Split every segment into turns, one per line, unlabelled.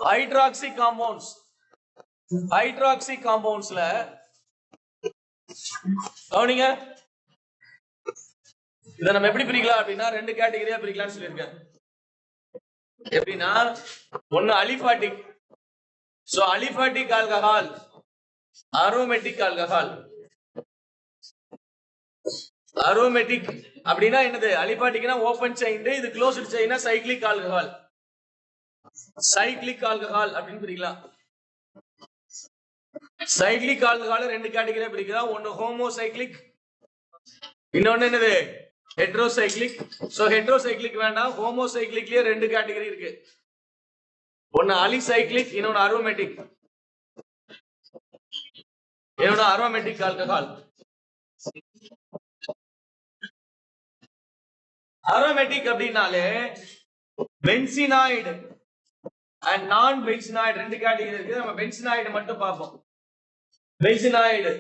Hydroxy காம்பவுண்ட்ஸ்ல கவனிங்க, இத நம்ம எப்படி பிரிக்கலாம் அப்படின்னா ரெண்டு கேட்டகரியா பிரிக்கலாம்னு சொல்லியிருக்கேன். எப்படின்னா ஒன்னு aliphatic. So aliphatic alcohol, aromatic alcohol. Aromatic அப்படின்னா என்னது? அலிபாட்டிக்னா ஓபன் செயின், இது க்ளோஸ்ட் செயின்னா சைக்ளிக் ஆல்கஹால். சைக்ளிக் ஆல்கஹால் அப்படின்னு பிரிக்கலாம். சைக்ளிக் ஆல்கஹால் ரெண்டு கேட்டகரியா பிரிக்கலாம். ஒன்னு ஹோமோசைக்ளிக், இன்னொன்னு என்னது? ஹெட்ரோசைக்ளிக். சோ ஹெட்ரோசைக்ளிக் வேண்டாம், ஹோமோசைக்ளிக்லயே ரெண்டு கேட்டகரி இருக்கு. ஒன்னு அலிசைக்ளிக், இன்னொன்னு அரோமேட்டிக். இன்னொன்னு அரோமேட்டிக் ஆல்கஹால். அரோமேட்டிக் அப்படின்னாலே பென்சினாய்டு அண்ட் நான் பென்சினாய்டு ரெண்டு கேட்டகரி இருக்கு. நம்ம பென்சினாய்டு மட்டும் பார்ப்போம். பென்சினாய்டு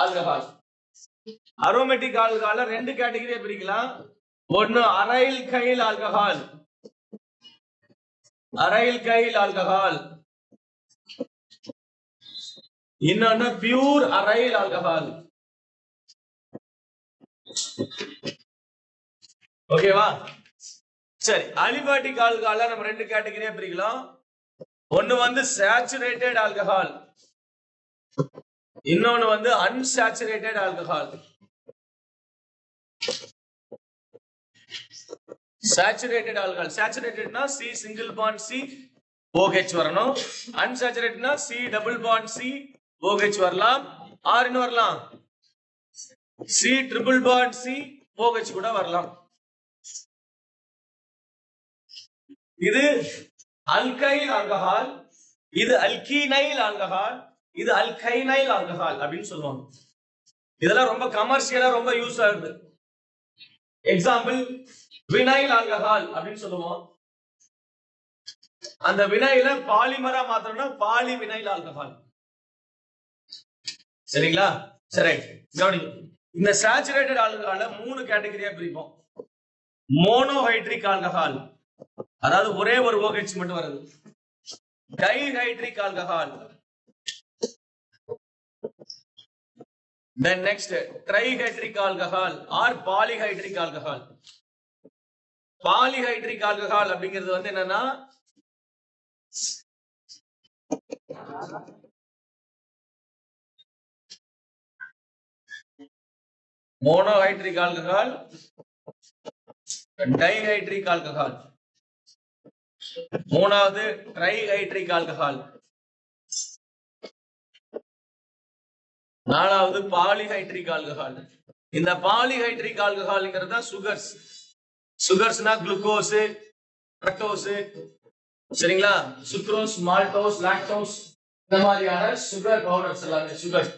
ஆல்கஹால். அரோமேட்டிக் ஆல்கஹால ரெண்டு கேட்டகரியா பிரிக்கலாம். ஒன்னு aryl Kyle alcohol, aryl Kyle alcohol. இன்னொன்னு பியூர் அரைல் ஆல்கஹால். ஓகேவா? சரி, அலிபாட்டிக் ஆல்கஹால நம்ம ரெண்டு கேட்டகரியா பிரிக்கலாம். ஒன்னு வந்து சேச்சுரேட்டட் ஆல்கஹால், இன்னொன்னு வந்து அன்சாச்சுரேட்டட் ஆல்கஹால். சேச்சுரேட்டட் ஆல்கஹால், சேச்சுரேட்டட்னா C single bond C OH வரணும். அன்சாச்சுரேட்டட்னா C double bond C OH வரலாம். ஆர் என்ன வரலாம்? C triple bond C OH கூட வரலாம். இது அல்கைல் ஆல்கஹால், இது அல்கீனைல் ஆல்கஹால், இது அல்கைனைல் ஆல்கஹால் அப்படின்னு சொல்லுவாங்க. இதெல்லாம் ரொம்ப கமர்ஷியலா ரொம்ப யூஸ் ஆகுது. எக்ஸாம்பிள் வினைல் ஆல்கஹால் அப்படின்னு சொல்லுவோம். அந்த வினைல பாலிமரா மாத்தணும்னா பாலி வினைல் ஆல்கஹால். சரிங்களா? சரி, கவனிங்க. இந்த சேச்சுரேட்டட் ஆல்கஹால மூணு கேட்டகரியா பிரிப்போம். மோனோஹைட்ரிக் ஆல்கஹால், அதாவது ஒரே ஒரு OH மட்டும் வருது. Dihydric alcohol. Then next trihydric alcohol or polyhydric alcohol. Polyhydric alcohol அப்படிங்கிறது வந்து என்னன்னா monohydric alcohol, dihydric alcohol. மூணாவது trihydric alcohol. நாலாவது பாலிஹைட்ரிக் ஆல்கஹால். இந்த பாலிஹைட்ரிக் ஆல்கஹால்ங்கிறது தான் சுகர்ஸ். சுகர்ஸ்னா குளுக்கோஸ், ஃப்ரக்டோஸ், சரிங்களா? சுக்ரோஸ், மால்டோஸ், லாக்டோஸ், இந்த மாதிரியான சுகர் பவுடர்ஸ் எல்லாமே சுகர்.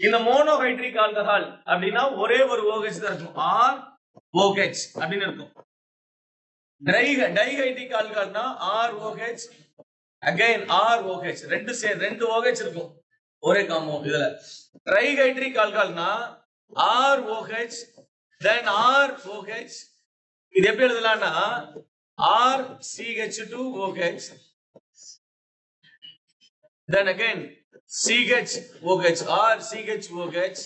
இந்த மோனோஹைட்ரிக் ஆல்கஹால் அப்படின்னா ஒரே ஒரு OH தான் இருக்கும், ஆர் OH அப்படின்னு இருக்கும். டைஹைட்ரிக் ஆல்கஹால்னா ROH அகைன் ROH ரெண்டு OH இருக்கும் ஒரே காம்பவுண்ட். இதுல ட்ரைஹைட்ரிக் ஆல்கஹால்னா ROH then ROH. இது எப்படி எழுதலாம்னா RCH2OH then again CHOH, RCHOH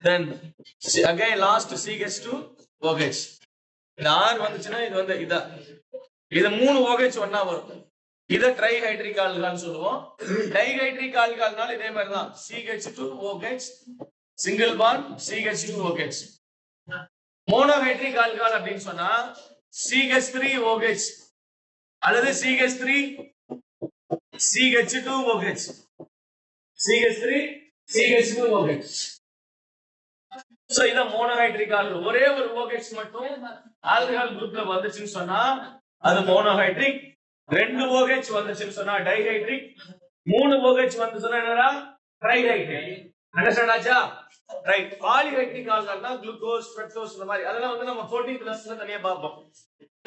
then again last CH2OH. இந்த R வந்துச்சுன்னா இது வந்து இது மூணு OH ஒண்ணா வரும். இத ட்ரைஹைட்ரிக் ஆல்கஹால் சொல்லுவோம். டைஹைட்ரிக் ஆல்கஹால்னால இதே மாதிரி தான் CH2OH single bond CH2OH. Monohydric alcohol அப்படின்னு சொன்னா CH3OH அல்லது CH3CH2OH, CH3CH2OH. சோ இத மோனோஹைட்ரிக் ஆல்கஹால். ஒரே ஒரு OH மட்டும் ஆல்கஹால் குரூப்ல வந்துச்சுன்னு சொன்னா அது மோனோஹைட்ரிக். ரெண்டு OH வந்துச்சுன்னு சொன்னா டைஹைட்ரிக். மூணு OH வந்து சொன்னா என்னடா? ட்ரைஹைட்ரிக். அண்டர்ஸ்டாண்ட் ஆச்சா? ரைட். பாலிஹைட்ரிக் ஆல்கஹால்னா குளுக்கோஸ், ஃப்ரக்டோஸ் இந்த மாதிரி அதெல்லாம் வந்து நம்ம 14+ தனியா பார்ப்போம்.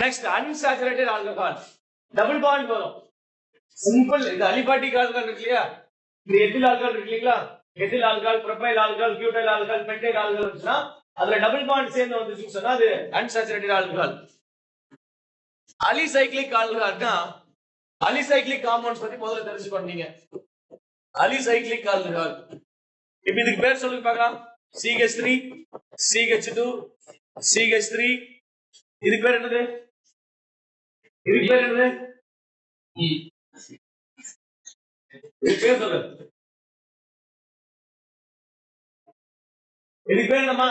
Next unsaturated alcohol. Double bond வரும். சிம்பிள். இது அலிபாட்டிக் ஆல்கஹால் இருக்கு இல்லையா? இது எத்தில் ஆல்கஹால் இருக்கு இல்லீங்களா? Ethyl alcohol, propyl alcohol, butyl alcohol, pentyl alcohol இருக்குன்னா அதுல டபுள் பாண்ட் சேர்ந்து வந்துச்சுன்னு சொன்னா அது அன்சாச்சுரேட்டட் ஆல்கஹால். அலிசைக்ளிக் ஆல்கஹால்னா அலிசைக்ளிக் காம்பவுண்ட்ஸ் பத்தி முதல்ல தெரிஞ்சுக்கணும் நீங்க. அலிசைக்ளிக் ஆல்கஹால் இப்ப இதுக்கு பேர் சொல்லுங்க பார்க்கலாம். CH3 CH2 CH3 இதுக்கு பேர் என்னது? இதுக்கு பேர் என்னது? இதுக்கு பேர் சொல்லு. இதுக்கு பேர் என்னமா?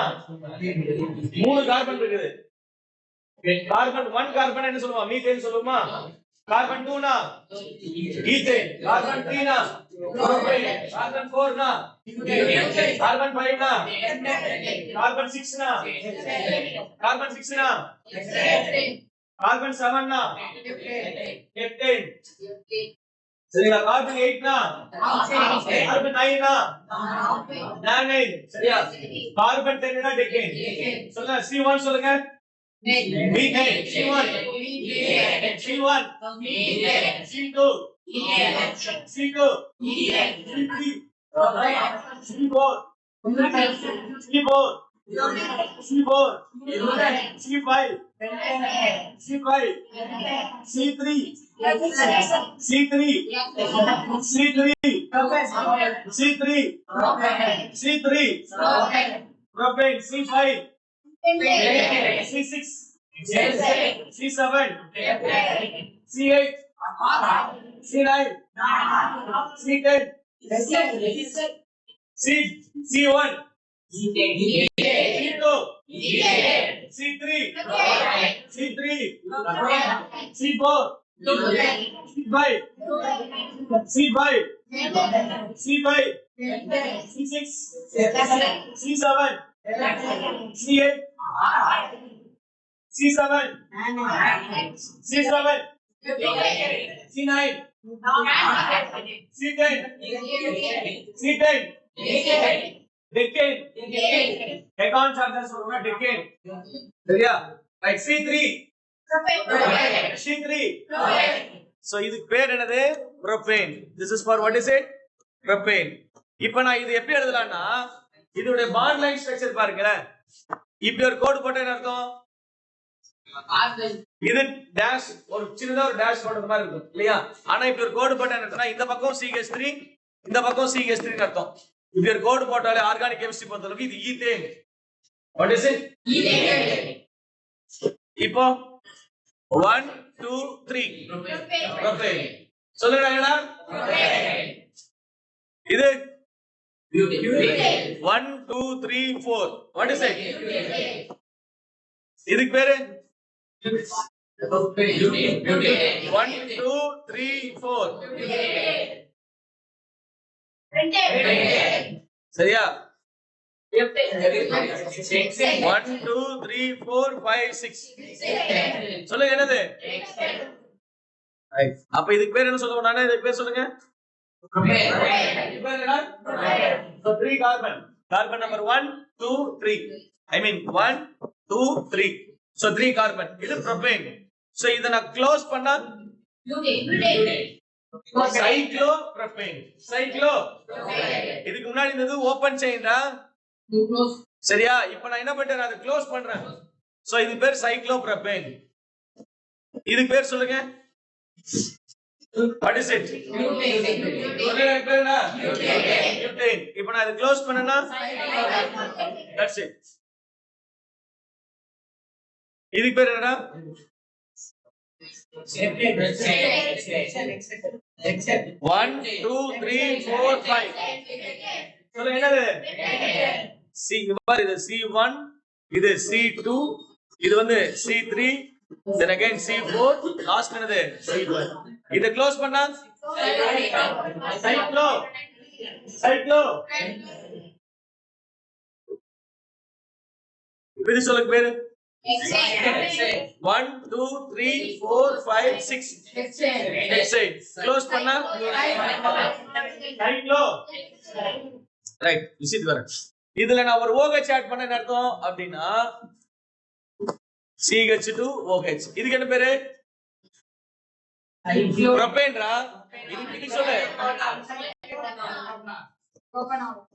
3 கார்பன் இருக்குது. கார்பன் 1 கார்பன் என்ன சொல்லுவோம்? மீத்தேன் சொல்லுவோமா? கார்பன் 2 னா ஈத்தேன், கார்பன் 3 னா புரோபேன், கார்பன் 4 னா கார்பன் 5 னா கார்பன் 6 னா கார்பன் 6 னா கார்பன் 7 னா ஹெப்டேன். சரியா? கார்பன் 8 னா கார்பன் 9 னா நானைன். சரியா? கார்பன் 10 னா டெக்கேன். சொல்லுங்க C1 சொல்லுங்க. Methane. C1 C1 C2 C2 C3 C4 C4 C4 C5 C5 C3 C3 C3 C3 C3 propane C5 C6 C7 C8 C9 C10 C1 C2 C3 C4 C5 C5 C5 C6 C7 C8 C7 C7 C9 C10 C10 decane decon charges होगा decane. சரியா? right. C3 C3 so இதுக்கு பேர் என்னது? propane. This is for what is it? propane. இப்போ நான் இது எப்படி எழுதலாம்னா இதோட பாண்ட் லைன் ஸ்ட்ரக்சர் பாருங்க. இப்படி ஒரு கோடு போட்டா என்ன அர்த்தம்? இது டேஷ் ஒரு சின்னதா ஒரு டேஷ் போட்டது மாதிரி இருக்கும் இல்லையா? ஆனா இப்படி ஒரு கோடு போட்டா என்ன அர்த்தம்னா இந்த பக்கம் CH3 இந்த பக்கம் CH3 ன்னு அர்த்தம். இப்படி ஒரு கோடு போட்டாலே ஆர்கானிக் கெமிஸ்ட்ரி பொறுத்தளவுக்கு இது ethane. What is it? Ethane. இப்போ 1 2 3 propane. சொல்லுங்கடா. இது 1 2 3 4 what is it? இதுக்கு பேரு 1 2 3 4 சரியா? 1 2 3 4 5 6 சொல்லுங்க என்னது? அப்ப இதுக்கு பேர் என்ன சொல்லுவோம்? நானே இதுக்கு பேர் சொல்லுங்க. So 3 carbon. Carbon number 1 2 3. I mean 1 2 3. So 3 carbon. இது propane. So இத நான் க்ளோஸ் பண்ணா cyclopropane. Cyclo. இதுக்கு முன்னாடி இருந்தது ஓபன் செயின்டா. சரியா? இப்போ நான் என்ன பண்றேன்? அதை க்ளோஸ் பண்றேன். So இது பேர் cyclopropane. இதுக்கு பேர் சொல்லுங்க. What is it? Butane. இப்போ நான் இத க்ளோஸ் பண்ணனா that's it. இதுக்கு பேர் என்னடா? 1 2 3 4 5 சொல்லுங்க என்னது? C இவர் இது C1 இது C2 இது வந்து C3 then again C4 last என்னது? C5. இத க்ளோஸ் பண்ணா cyclo இது சொல்லுங்க பேரு 1 2 3 4 5 6 hexane க்ளோஸ் பண்ணா cyclo ரைட். விசிட் வர இதுல நான் ஒரு OH ஆட் பண்ண என்ன அர்த்தம் அப்படினா CH2OH. இதுக்கு என்ன பேரு? ப்ரோபேன்ரா. இதுக்கு சொல்லு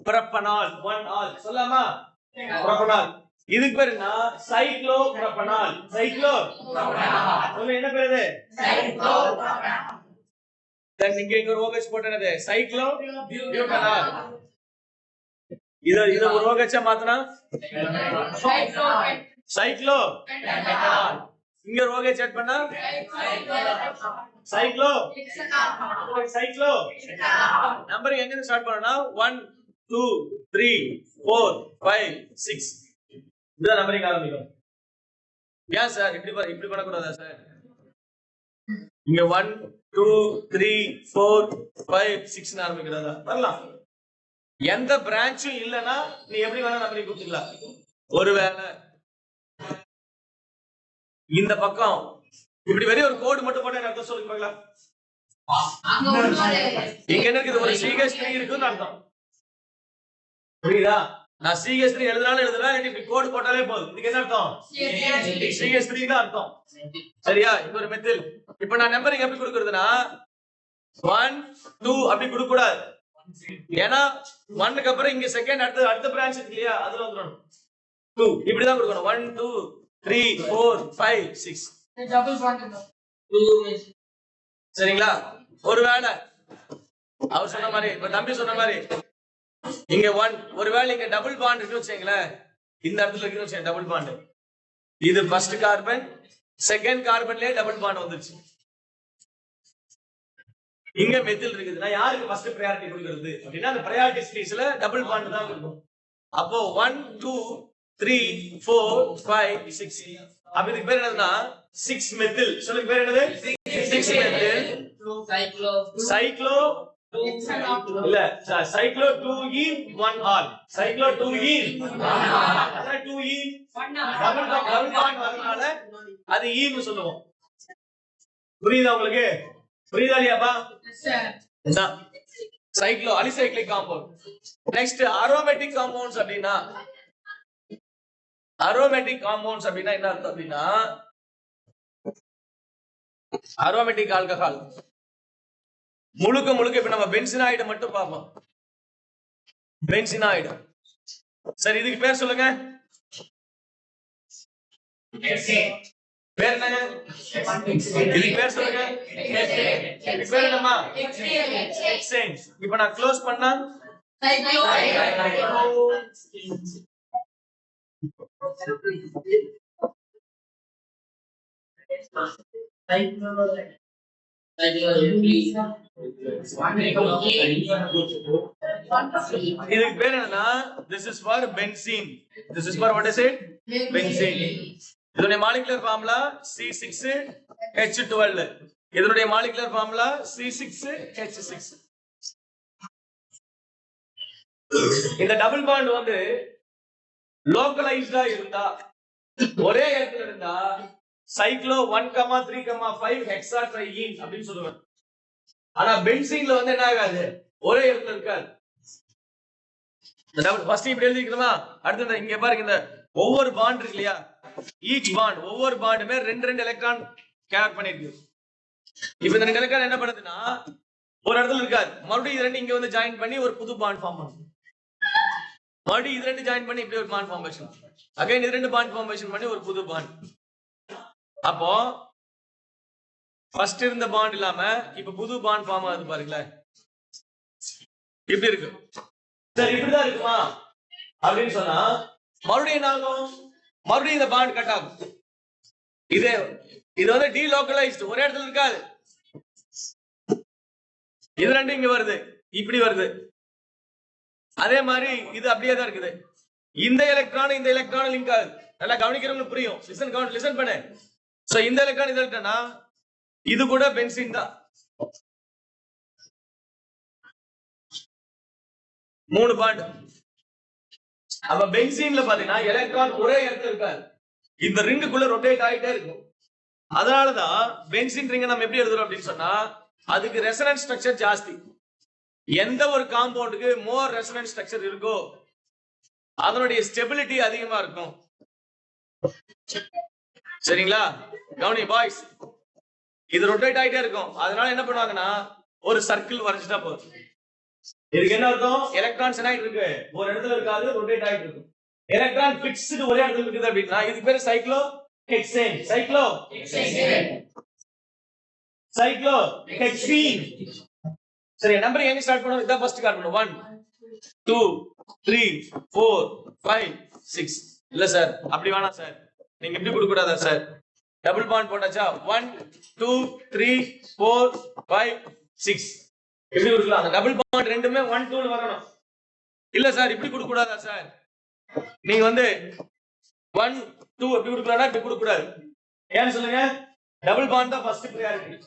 ப்ரோபனால். 1 ஆல் சொல்லலாமா? ப்ரோபனால். இதுக்கு பேர் என்ன? சைக்ளோப்ரோபனால். என்ன பேரு? இங்க ஒரு OH போட்டது சைக்ளோபியூட்டனால். இத ஒரு OH மாத்தனா சைக்ளோபென்டானால். இங்க ஒரு OH ஆட் பண்ணா சைக்ளோ. நம்பரிங் எங்க இருந்து ஸ்டார்ட் பண்ணனும்னா 1 2 3 4 5 6 இதுதான் நம்பரிங் ஆரம்பிக்கும். ஏன் சார் இப்படி பண்ணக்கூடாதா சார்? இங்க 1 2 3 4 5 6 ஆரம்பிக்கிறதா? வரலாம். எந்த பிரான்ச்சும் இல்லனா நீ எப்படி வேணா நம்பரிங் கொடுத்துக்கலாம். ஒருவேளை இந்த பக்கம் இப்படி வெறும் ஒரு கோடு மட்டும் போட்டா அர்த்தம் சொல்லுங்க பார்க்கலாம். இங்க என்ன இருக்குது? ஒரு CH3 இருக்குன்னு அர்த்தம். புரியுதா? நான் CH3 எழுதலாம் இப்படி கோடு போட்டாலே போதும். இதுக்கு என்ன அர்த்தம்? CH3 தான் அர்த்தம். சரியா? இது ஒரு மெத்தில். இப்போ நான் நம்பரிங் எப்படி கொடுக்கிறதுனா 1 2 அப்படி கொடுக்க கூடாது. ஏன்னா 1க்கு அப்புறம் இங்க செகண்ட் அடுத்த பிரான்ச் இருக்கு இல்லையா? அதுல வந்துறணும். 2 இப்படி தான் கொடுக்கணும். 1 2 3 4 5 6 டபுள் பாண்ட். சரிங்களா? ஒருவேளை அவர் சொன்ன மாதிரி இப்ப தம்பி சொன்ன மாதிரி இங்க 1 ஒருவேளை இங்க டபுள் பாண்ட் இருக்கு வச்சீங்களே, இந்த இடத்துல இருக்கு வச்சீங்க டபுள் பாண்ட். இது ஃபர்ஸ்ட் கார்பன், செகண்ட் கார்பன்லயே டபுள் பாண்ட் வந்துருச்சு. இங்க மெத்தில் இருக்குதுன்னா யாருக்கு ஃபர்ஸ்ட் பிரையாரிட்டி கொடுக்கிறது அப்படின்னா அந்த பிரையாரிட்டி ஸ்பேஸ்ல டபுள் பாண்ட் தான் இருக்கும். அப்போ 1 2 3 4 5 6 அப்ப இதுக்கு பேர் என்னதுன்னா 6 மெத்தில். சொல்லுங்க பேர் என்னது? 6 மெத்தில் சைக்ளோ இல்ல சைக்ளோ 2ஈன் 1 ஆல். சைக்ளோ 2ஈன் 2ஈன் டபுள் பாண்ட் வரனால அது ஈன்னு சொல்லுவோம். புரியுதா உங்களுக்கு? புரியுதா இல்லையாப்பா? Cyclo alicyclic compound. Next aromatic compounds அப்படின்னா என்ன அர்த்தம் அப்படின்னா அரோமேட்டிக் ஆல்கஹால் முழுக்க இப்ப நம்ம பென்சினாய்டு மட்டும் பார்ப்போம். பென்சினாய்டு. சரி, இதுக்கு பேர் சொல்லுங்க. பேர் என்னங்க? இதுக்கு பேர் சொல்லுங்க. இதுக்கு பேர் என்னமா? எக்ஸ்சேஞ்ச். இப்போ நான் க்ளோஸ் பண்ணா இதுக்கு பேர் என்னன்னா this is for benzene. This is for what is it? Benzene. இதனுடைய மாலிகுலர் ஃபார்முலா C6H12. இதனுடைய மாலிகுலர் ஃபார்முலா C6H6. இந்த டபுள் பாண்ட் வந்து லோக்கலைஸ்டா இருந்தா ஒரே இடத்துல இருந்தா சைக்ளோ 1,3,5 ஹெக்ஸாட்ரையீன் அப்படின்னு சொல்லுவேன். ஆனா பென்சீன்ல வந்து என்ன ஆகாது? ஒரே இடத்துல இருக்காது. ஃபர்ஸ்ட் இப்படி எழுதிக்கணுமா? அடுத்து இங்க பாருங்க, இந்த ஒவ்வொரு பாண்ட் இருக்கு இல்லையா? ஈச் பாண்ட் ஒவ்வொரு பாண்டுமே 2 எலக்ட்ரான் கேர் பண்ணிருக்கு. இப்போ இந்த 2 எலக்ட்ரான் என்ன பண்ணுதுன்னா ஒரு இடத்துல இருக்காது. மறுபடியும் இது 2 இங்க வந்து ஜாயின் பண்ணி ஒரு புது பாண்ட் ஃபார்ம் பண்ணும். மறுபடியும் இது 2 ஜாயின் பண்ணி இப்படி ஒரு பாண்ட் ஃபார்மேஷன். அகைன் இது 2 பாண்ட் ஃபார்மேஷன் பண்ணி ஒரு புது பாண்ட். அப்போ ஃபர்ஸ்ட் இருந்த பாண்ட் இல்லாம இப்ப புது பாண்ட் ஃபார்ம் ஆகுது பாருங்களேன். இப்படி இருக்கு. சரி, இப்படிதான் இருக்குமா அப்படின்னு சொன்னா மறுபடியும் என்ன ஆகும்? மறுபடியும் இந்த பாண்ட் கட் ஆகும். இது வந்து டீலோக்கலைஸ்டு, ஒரே இடத்துல இருக்காது. இது 2 இங்க வருது, இப்படி வருது. அதே மாதிரி இது அப்படியே தான் இருக்குது. இந்த எலக்ட்ரான் லிங்க் ஆகுது. நல்லா கவனிக்கிறவங்களுக்கு புரியும். லிசன் பண்ணு. சோ இந்த எலக்ட்ரான் இது எலக்ட்ரானா இது கூட பென்சீன் தான். 3 பாண்ட். அப்ப பென்சீன்ல பாத்தீங்கன்னா எலக்ட்ரான் ஒரே இடத்துல இருக்காது. இந்த ரிங்குக்குள்ள ரொட்டேட் ஆயிட்டே இருக்கும். அதனாலதான் பென்சீன் ரிங்கை நம்ம எப்படி எழுதுறோம் அப்படின்னு சொன்னா அதுக்கு ரெசனன்ஸ் ஸ்ட்ரக்சர் ஜாஸ்தி. எந்த ஒரு காம்பவுண்டுக்கு மோர் ரெசனன்ஸ் ஸ்ட்ரக்சர் இருக்கோ அதனுடைய ஸ்டெபிலிட்டி அதிகமா இருக்கும். சரிங்களா? கவனி பாய்ஸ், இது ரொட்டேட் ஆயிட்டே இருக்கும். அதனால என்ன பண்ணுவாங்கன்னா ஒரு சர்க்கிள் வரைஞ்சிட்டா போதும். இதுக்கு என்ன அர்த்தம்? எலக்ட்ரான்ஸ் என்ன ஆயிட்டு இருக்கு? ஒரு இடத்துல இருக்காது, ரொட்டேட் ஆயிட்டு இருக்கும். எலக்ட்ரான் பிக்ஸ்டு ஒரே இடத்துல இருக்குது அப்படின்னா இதுக்கு பேரு cyclo hexane. Cyclo cyclo hexene. சரி, நம்பர் எங்க ஸ்டார்ட் பண்ணுவோம்? இதான் ஃபர்ஸ்ட் கார்பன். 1 2 3 4 5 6. இல்ல சார், அப்படி வேணாம் சார், நீங்க இப்படி கொடுக்க கூடாதா சார்? டபுள் பாண்ட் போட்டாச்சா? 1 2 3 4 5 6 எப்படி கொடுக்கலாம்? அந்த டபுள் பாண்ட் ரெண்டுமே 1 2 வரணும். இல்ல சார், இப்படி கொடுக்க கூடாதா சார்? நீங்க வந்து 1 2 எப்படி கொடுக்கலாம்னா இப்படி கொடுக்க கூடாது. ஏன்னு சொல்லுங்க? டபுள் பாண்ட் தான் ஃபர்ஸ்ட் பிரையாரிட்டி.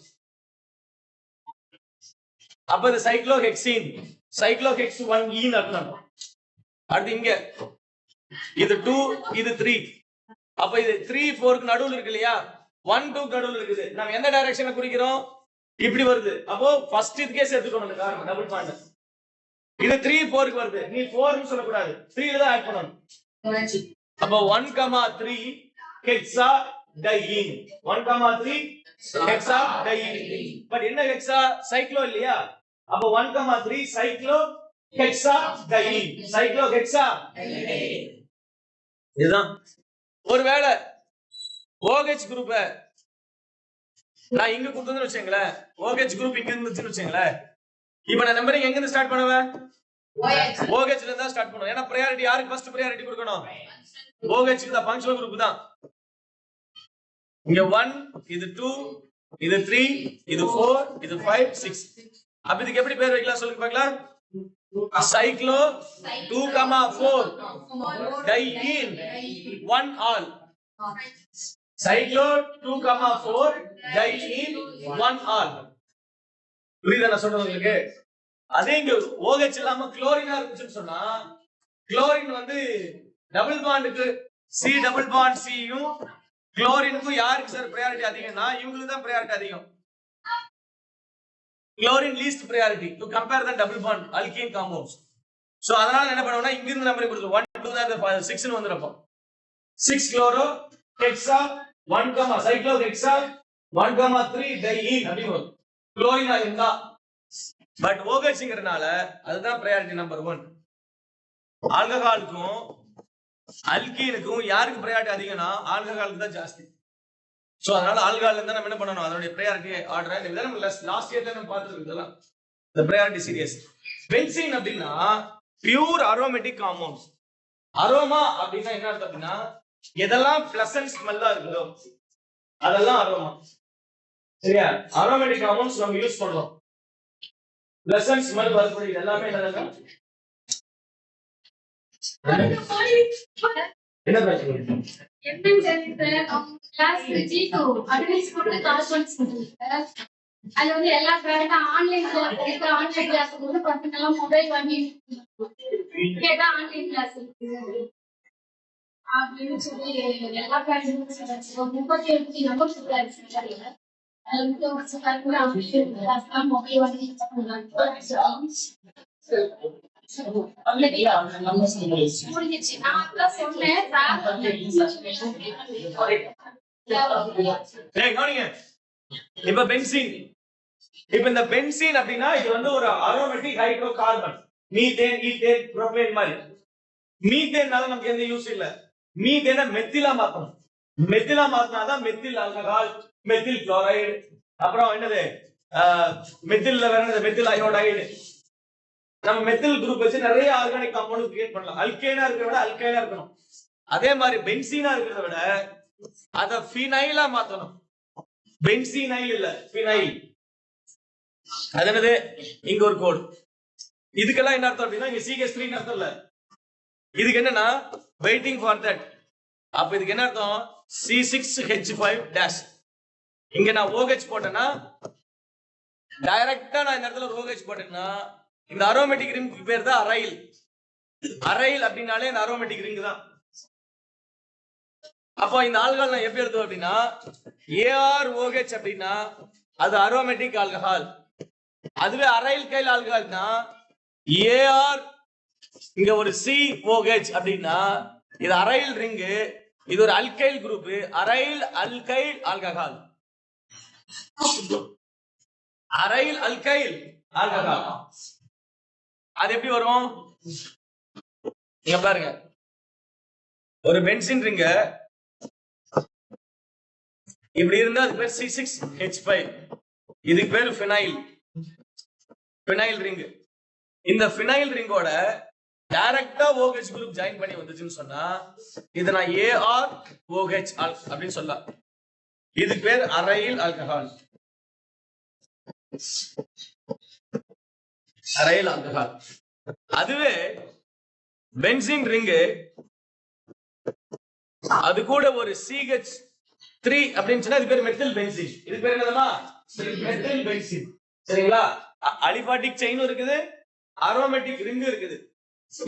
அப்ப இது சைக்ளோஹெக்சீன், சைக்ளோஹெக்ஸ் 1E ன்னு அர்த்தம். அடுத்து இங்க இது 2 இது 3. அப்ப இது 3 4 க்கு நடுவுல இருக்கு இல்லையா? 1 2 க்கு நடுவுல இருக்குது. நாம எந்த டைரக்ஷன்ல குறிக்கிறோம்? இப்படி வருது. அப்போ ஃபர்ஸ்ட் இதுக்கே சேர்த்துக்கணும் இந்த கார்பன் டபுள் பாண்ட். இது 3 4 க்கு வருது. நீ 4 ன்னு சொல்ல கூடாது, 3 ல தான் ஆட் பண்ணணும். அப்ப 1,3 hexa diene. 1,3 hexa diene. But என்ன ஹெக்ஸா? சைக்ளோ இல்லையா? அப்ப 1,3 cyclo hexa diene. Cyclo hexa diene. இதுதான். ஒருவேளை OH குரூப் நான் இங்க கொடுத்தேன்னு வச்சுங்களேன், OH குரூப் இங்க இருந்துச்சுன்னு வச்சுங்களேன், இப்போ நான் நம்பரிங் எங்க இருந்து ஸ்டார்ட் பண்ணுவேன்? OH ல தான் ஸ்டார்ட் பண்ணுவேன். ஏன்னா பிரையாரிட்டி யாருக்கு ஃபர்ஸ்ட் பிரையாரிட்டி கொடுக்கணும்? OH க்கு தான், ஃபங்க்ஷனல் குரூப் தான். இங்க 1 இது 2 இது 3 இது 4 இது 5 6. அப்ப இதுக்கு எப்படி பேர் வைக்கலாம் சொல்லுங்க பார்க்கலாம்? Cyclo 2,4 டையீன் 1 ol. Cyclo 2,4 டையீன் 1 all. புரியுதா நான் சொல்றது உங்களுக்கு? அதே இங்க OH இல்லாம குளோரினா இருந்துச்சுன்னு சொன்னா, குளோரின் வந்து டபுள் பாண்டுக்கு C டபுள் பாண்ட் Cயும் குளோரினுக்கும் யாருக்கு சார் பிரையாரிட்டி அதிகம்னா இவங்களுக்கு தான் பிரையாரிட்டி அதிகம். Chlorine least priority to compare the double bond alkene compounds. So அதனால என்ன பண்ணுவோம்னா இங்க இருந்து நம்பர் கொடுத்து 1 2 தான் 6 ன்னு வந்துரும். 6 குளோரோ ஹெக்ஸா 1, சைக்ளோ ஹெக்ஸா 1,3 டையீன் அப்படி வரும் குளோரினா இருந்தா. பட் OHங்கறனால அதுதான் பிரையாரிட்டி நம்பர் 1. ஆல்கஹாலுக்கும் அல்கீனுக்கும் யாருக்கு பிரையாரிட்டி அதிகம்னா ஆல்கஹாலுக்கு தான் ஜாஸ்தி. சோ அதனால ஆல்கஹால் இருந்தா நம்ம என்ன பண்ணணும்? அதோட பிரையாரிட்டி ஆர்டர் இதெல்லாம் நம்ம லாஸ்ட் இயர்ல நம்ம பார்த்துருக்கோம். இந்த பிரையாரிட்டி சீரியஸ். பென்சீன் அப்படின்னா பியூர் அரோமேட்டிக் காம்பவுண்ட்ஸ். அரோமா அப்படின்னா என்ன அர்த்தம் அப்படின்னா எதெல்லாம் பிளசன்ட் ஸ்மெல்லா இருக்குதோ அதெல்லாம் அரோமா. சரியா? அரோமேட்டிக் காம்பவுண்ட்ஸ் நம்ம யூஸ் பண்றோம். பிளசன்ட் ஸ்மெல் வரக்கூடிய எல்லாமே என்னது? என்ன பிரச்சனை?
அது வந்து எல்லா ஆன்லைன் கிளாஸ் வந்து பசங்க எல்லாம் மொபைல் வாங்கி கேட்டா ஆன்லைன் கிளாஸ் அப்படின்னு சொல்லி எல்லா கிளாஸும் 37 நம்பர் சொல்றாரு. மொபைல் வாங்கி முடிஞ்சிச்சு. நான் சொன்னேன்
இப்ப பென்சீன். இப்ப இந்த பென்சீன் அப்படின்னா இது வந்து ஒரு aromatic hydro carbon. Methane ethane propane மாதிரி. மீத்தேன்னால நமக்கு எந்த யூஸ் இல்ல. மீத்தேனை மெத்திலா மாத்தணும். மெத்திலா மாத்தினாதான் மெத்தில் ஆல்கஹால், மெத்தில் குளோரைடு, அப்புறம் என்னது மெத்தில்ல வேற என்னது மெத்தில் அயோடைடு. நம்ம மெத்தில் குரூப் வச்சு நிறைய ஆர்கானிக் காம்பவுண்ட் கிரியேட் பண்ணலாம். அல்கேனா இருக்கிறத விட அல்கைலா இருக்கணும். அதே மாதிரி பென்சீனா இருக்கிறத விட அத ஃபீனைலா மாத்தணும். பென்சீனைல் இல்ல, ஃபீனைல். அது என்னது? இங்க ஒரு கோட். இதுக்கெல்லாம் என்ன அர்த்தம் அப்படின்னா இங்க CH3 ன்னு அர்த்தம் இல்ல. இதுக்கு என்னன்னா வெயிட்டிங் ஃபார் தட். அப்ப இதுக்கு என்ன அர்த்தம்? C6H5 இங்க நான் OH போட்டேன்னா டைரக்டா நான் இந்த இடத்துல OH போட்டேன்னா இந்த அரோமேட்டிக் ரிங்க்கு பேர் தான் அரைல். அரைல் அப்படின்னாலே இந்த அரோமேட்டிக் ரிங் தான். அப்போ இந்த ஆல்கஹால் நான் எப்படி எடுத்தோம் அப்படின்னா AROH அப்படின்னா அது அரோமேட்டிக் ஆல்கஹால். அதுவே அரைல் கைல் ஆல்கஹால்னா AR இங்க ஒரு COH அப்படின்னா இது அரைல் ரிங். இது ஒரு alkyl group, aryl alkyl alcohol. Aryl alkyl alcohol. அது எப்படி வரும்? நீங்க பாருங்க, ஒரு பென்சின் ரிங்க இப்படி இருந்தா அது பேர் C6H5. இதுக்கு பேர் ஃபினைல் ரிங். இந்த ஃபினைல் ரிங்கோட டைரக்டா OH குரூப் ஜாயின் பண்ணி வந்துச்சுன்னு சொன்னா இத நான் ArOH அப்படின்னு சொல்லலாம். இதுக்கு பேர் அரைல் ஆல்கஹால். அதுவே பென்சின் ரிங்கு அது கூட ஒரு CH3 அப்படின்னு சொன்னா இது பேர் மெத்தில் பென்சின். இது பேர் என்னதுமா? Methyl benzene. சரிங்களா? அலிபாட்டிக் செயினும் இருக்குது, அரோமேட்டிக் ரிங்கும் இருக்குது.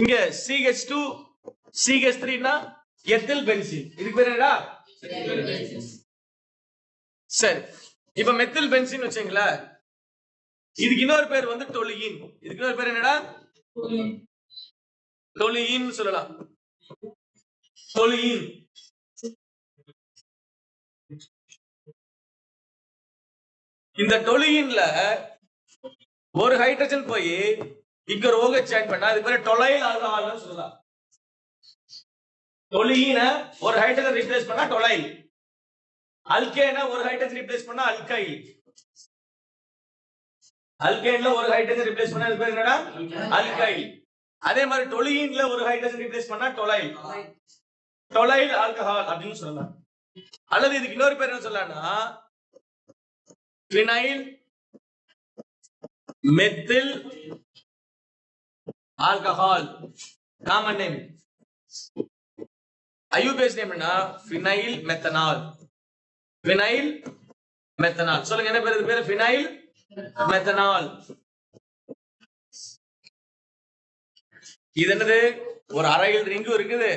இங்க CH2 CH3 னா எத்தில் பென்சின். இதுக்கு பேர் என்னடா? சரி, இப்ப மெத்தில் பென்சின் வச்சுங்களா, இதுக்கு இன்னொரு பேர் வந்து டொலுயின். இதுக்கு இன்னொரு பேர் என்னடா? டொலுயின் சொல்லலாம். டொலுயின். இந்த டொலுயின்ல ஒரு ஹைட்ரஜன் போய் இங்க ஒரு OH ஜாயின் பண்ணா அது பேர் டொலைல் ஆல்கஹால்னு சொல்லலாம். டொலுயின ஒரு ஹைட்ரஜன் ரிப்ளேஸ் பண்ணா டொலைல். அல்கேன ஒரு ஹைட்ரஜன் ரிப்ளேஸ் பண்ணா அல்கைல். அல்கேன்ல ஒரு ஹைட்ரஜன் ரிப்ளேஸ் பண்ணா அது பேர் என்னடா? அல்கைல். அதே மாதிரி டொலுயின்ல ஒரு ஹைட்ரஜன் ரிப்ளேஸ் பண்ணா டொலைல். டொலைல் ஆல்கஹால் அப்படின்னு சொல்லலாம். அல்லது இதுக்கு இன்னொரு பேர் என்ன சொல்லலாம்னா phenyl methyl alcohol. Common name. IUPAC name என்ன? Phenyl methanol. Phenyl methanol. சொல்லுங்க என்ன பேர்? இது பேர் ஃபினைல் மெத்தனால். இது என்னது? ஒரு அரைல் ரிங்கும் இருக்குது,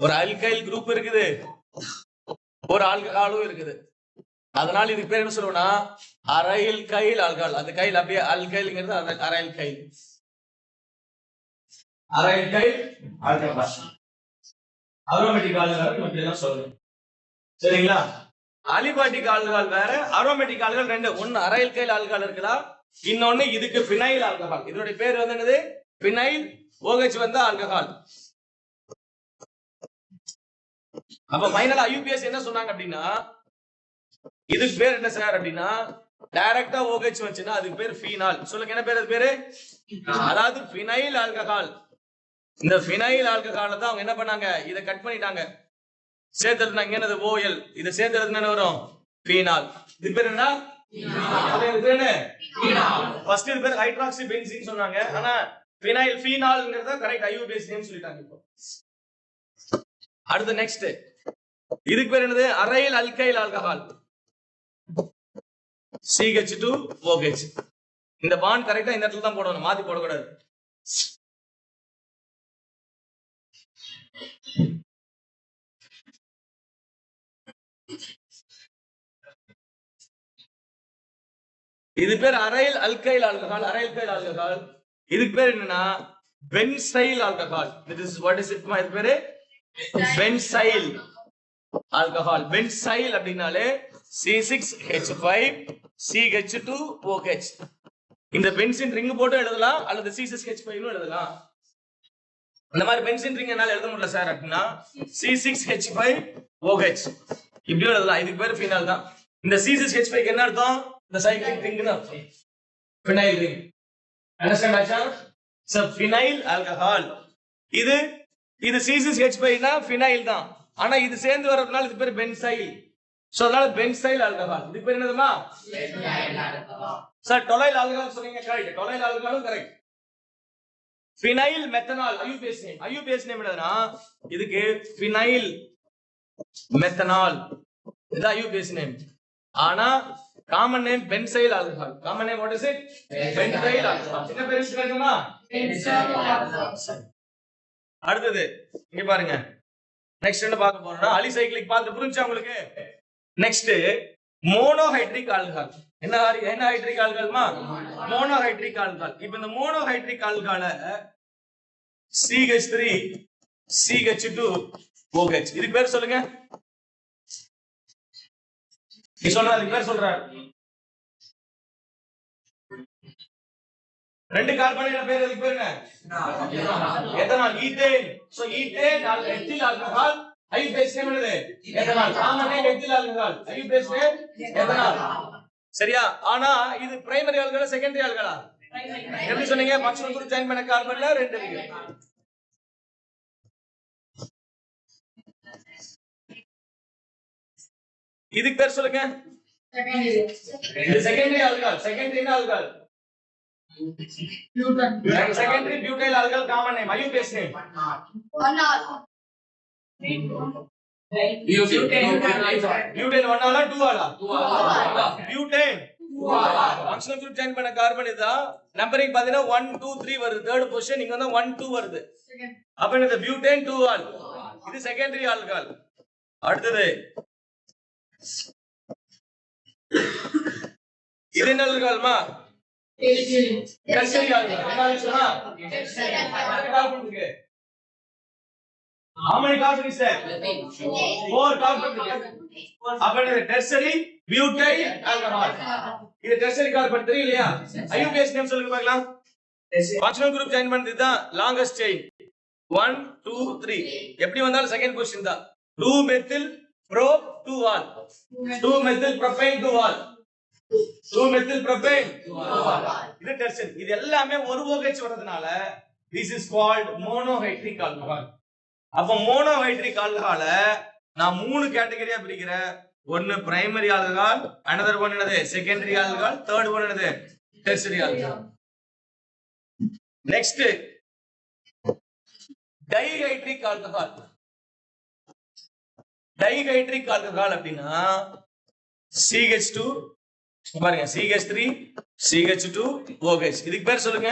ஒரு அல்கைல் குரூப் இருக்குது, ஒரு ஆல்கஹாலும் இருக்குது. அதனால இதுக்கு பேர் என்ன சொல்லுவோம்னா அரைல் கைல் ஆல்கஹால். அந்த கைல் அப்படியே அல்கைல்ங்கிறது arylalkyl. Arylalkyl alcohol. Aromatic alcohol இப்படி எல்லாம் சொல்லணும். சரிங்களா? அலிபாட்டிக் ஆல்கஹால் வேற, அரோமேட்டிக் ஆல்கஹால் ரெண்டு. ஒன்னு அரைல் கைல் ஆல்கஹால் இருக்கலாம், இன்னொன்னு இதுக்கு ஃபினைல் ஆல்கஹால். இதோட பேர் வந்து என்னது? ஃபினைல். OH வந்து ஆல்கஹால். அப்ப ஃபைனலா ஐயூபிஎஸ் என்ன சொன்னாங்க அப்படின்னா இதுக்கு பேர் என்ன சார் அப்படின்னா டைரக்டா OH வந்துச்சுன்னா அதுக்கு பேர் ஃபீனால். சொல்லுங்க என்ன பேர்? அது பேரு அதாவது ஃபினைல் ஆல்கஹால். இந்த ஃபினைல் ஆல்கஹால தான் அவங்க என்ன பண்ணாங்க, இத கட் பண்ணிட்டாங்க, சேர்த்து இங்க என்னது OL, இத சேர்த்து என்ன வரும்? ஃபீனால். இது பேர் என்ன? இது பேர் என்ன? ஃபீனால். ஃபர்ஸ்ட் இது பேர் ஹைட்ராக்சி பென்சீன் சொன்னாங்க, ஆனா ஃபினைல் ஃபீனால்ங்கிறது தான் கரெக்ட் ஐயூபிஎஸ் நேம் சொல்லிட்டாங்க. இப்போ அடுத்து நெக்ஸ்ட் இதுக்கு பேர் என்னது? Aryl alkyl alcohol. CH2OH. இந்த பாண்ட் கரெக்டா இந்த இடத்துல தான் போடணும், மாத்தி போடக்கூடாது. இது பேர் aryl alkyl alcohol. Aryl Kyle alcohol. இதுக்கு பேர் என்னன்னா benzyl alcohol. What is it? இது பேரு பென்சைல் ஆல்கஹால். பென்சைல் அப்படின்னாலே C6H5 CH2OH. இந்த பென்சின் ரிங் போட்டு எழுதலாம், அல்லது C6H5 எழுதலாம். இந்த மாதிரி பென்சின் ரிங் என்னால எழுத முடியல சார் அப்படின்னா C6H5OH இப்படி எழுதலாம். இதுக்கு பேர் ஃபீனால் தான். இந்த C6H5 என்ன அர்த்தம்? இந்த சைக்ளிக் ரிங்னு அர்த்தம். Phenyl ring. அண்டர்ஸ்டாண்ட் ஆச்சா? So phenyl alcohol. இது C6H5 னா ஃபினைல் தான், ஆனா இது சேர்ந்து வரதுனால இது பேர் பென்சைல். சோ அதனால பென்சைல் ஆல்கஹால். இது பேர் என்னதுமா? Benzyl alcohol. Sir tolyl alcohol சொன்னீங்க, கரெக்ட். டொலைல் ஆல்கஹாலும் correct. Phenyl methanol IUPAC name. IUPAC name என்னதுன்னா இதுக்கு ஃபினைல் மெத்தனால். இது ஐயூபிஎஸ் நேம். ஆனா common name benzyl alcohol. Common name what is it? Benzyl alcohol. என்ன பேர் சொல்றீங்கமா? Benzyl alcohol. அடுத்து இங்க பாருங்க, நெக்ஸ்ட் என்ன பார்க்க போறோம்னா அலிசைக்ளிக் பார்த்து புரிஞ்சா உங்களுக்கு? Next monohydric alcohol. என்ன ஹைட்ரிக் ஆல்கஹால்மா? Monohydric alcohol. இப்போ இந்த மோனோஹைட்ரிக் ஆல்கஹால CH3 CH2OH இதுக்கு பேர் சொல்லுங்க. நீ சொல்ற, அதுக்கு பேர் சொல்ற. ரெண்டு கார்பன் பேர் அதுக்கு பேர் என்ன? Ethanol. Ethane. So ethane ethyl alcohol IUPAC name என்னது? Ethanol. Common name ethyl alcohol IUPAC name ethanol. சரியா? ஆனா இது பிரைமரி ஆல்கஹால் செகண்டரி ஆல்கஹால்? எப்படி சொன்னீங்க? ஃபங்க்ஷனல் குரூப் ஜாயின் பண்ண கார்பன்ல ரெண்டு இருக்கு. இதுக்கு பேர் சொல்லுங்க. இது secondary alcohol. Secondary alcohol secondary butyl alcohol common name IU base name butane 1 ஆலா 2 ஆலா butane functional group join பண்ண கார்பன் இதா நம்பரிங் பாத்தீங்கன்னா 1 2 3 வருது தேர்ட் பொசிஷன் இங்க வந்து 1 2 வருது அப்ப இந்த butane 2 ஆல் இது செகண்டரி ஆல்கஹால் அடுத்து இது என்ன ஆல்கஹால்மா tertiary alcohol என்ன சொன்னா carbon இருக்கு how many carbon is there 4 carbon இருக்கு அப்ப இது tertiary butyl alcohol இது tertiary carbon தெரியலையா IU base name சொல்லுங்க பார்க்கலாம் functional group join பண்ணது தான் longest chain 1 2 3 எப்படி வந்தாலும் செகண்ட் பொசிஷன் தான் 2 methyl pro 2 ol 2 methyl propane 2 ol 2 methyl propane இது tertiary இது எல்லாமே ஒரு OH வரதுனால this is called monohydric alcohol அப்ப monohydric alcohol நான் மூணு கேட்டகரியா பிரிக்கிறேன் ஒன்னு பிரைமரி ஆல்கஹால் another one என்னது செகண்டரி ஆல்கஹால் third one என்னது tertiary alcohol next dihydric alcohol dihydric alcohol அப்படினா CH2 பாருங்க CH3 CH2 OH இதுக்கு பேர் சொல்லுங்க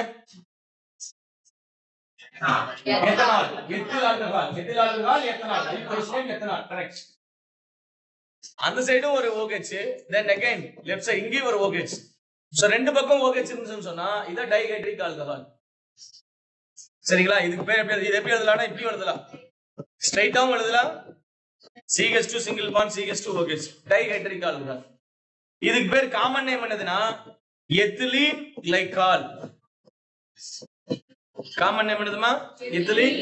எத்தனால் எத்தில் ஆல்கஹால் எத்தனால் ஐசோஸ்டேன் எத்தனால் கரெக்ட் அந்த சைடும் ஒரு OH then again left side இங்க ஒரு OH சோ ரெண்டு பக்கம் OH இருந்துச்சுன்னு சொன்னா இது டைஹைட்ரிக் ஆல்கஹால் சரிங்களா இதுக்கு பேர் இது எப்படி எழுதலாம்னா இப்படி எழுதலாம் ஸ்ட்ரைட்டாவும் எழுதலாம் CH2 single bond CH2 OH dihydric alcohol இதுக்கு பேர் காமன் நேம் என்னதுன்னா எத்திலீன் கிளைகால் காமன் நேம் என்னதுமா எத்திலீன்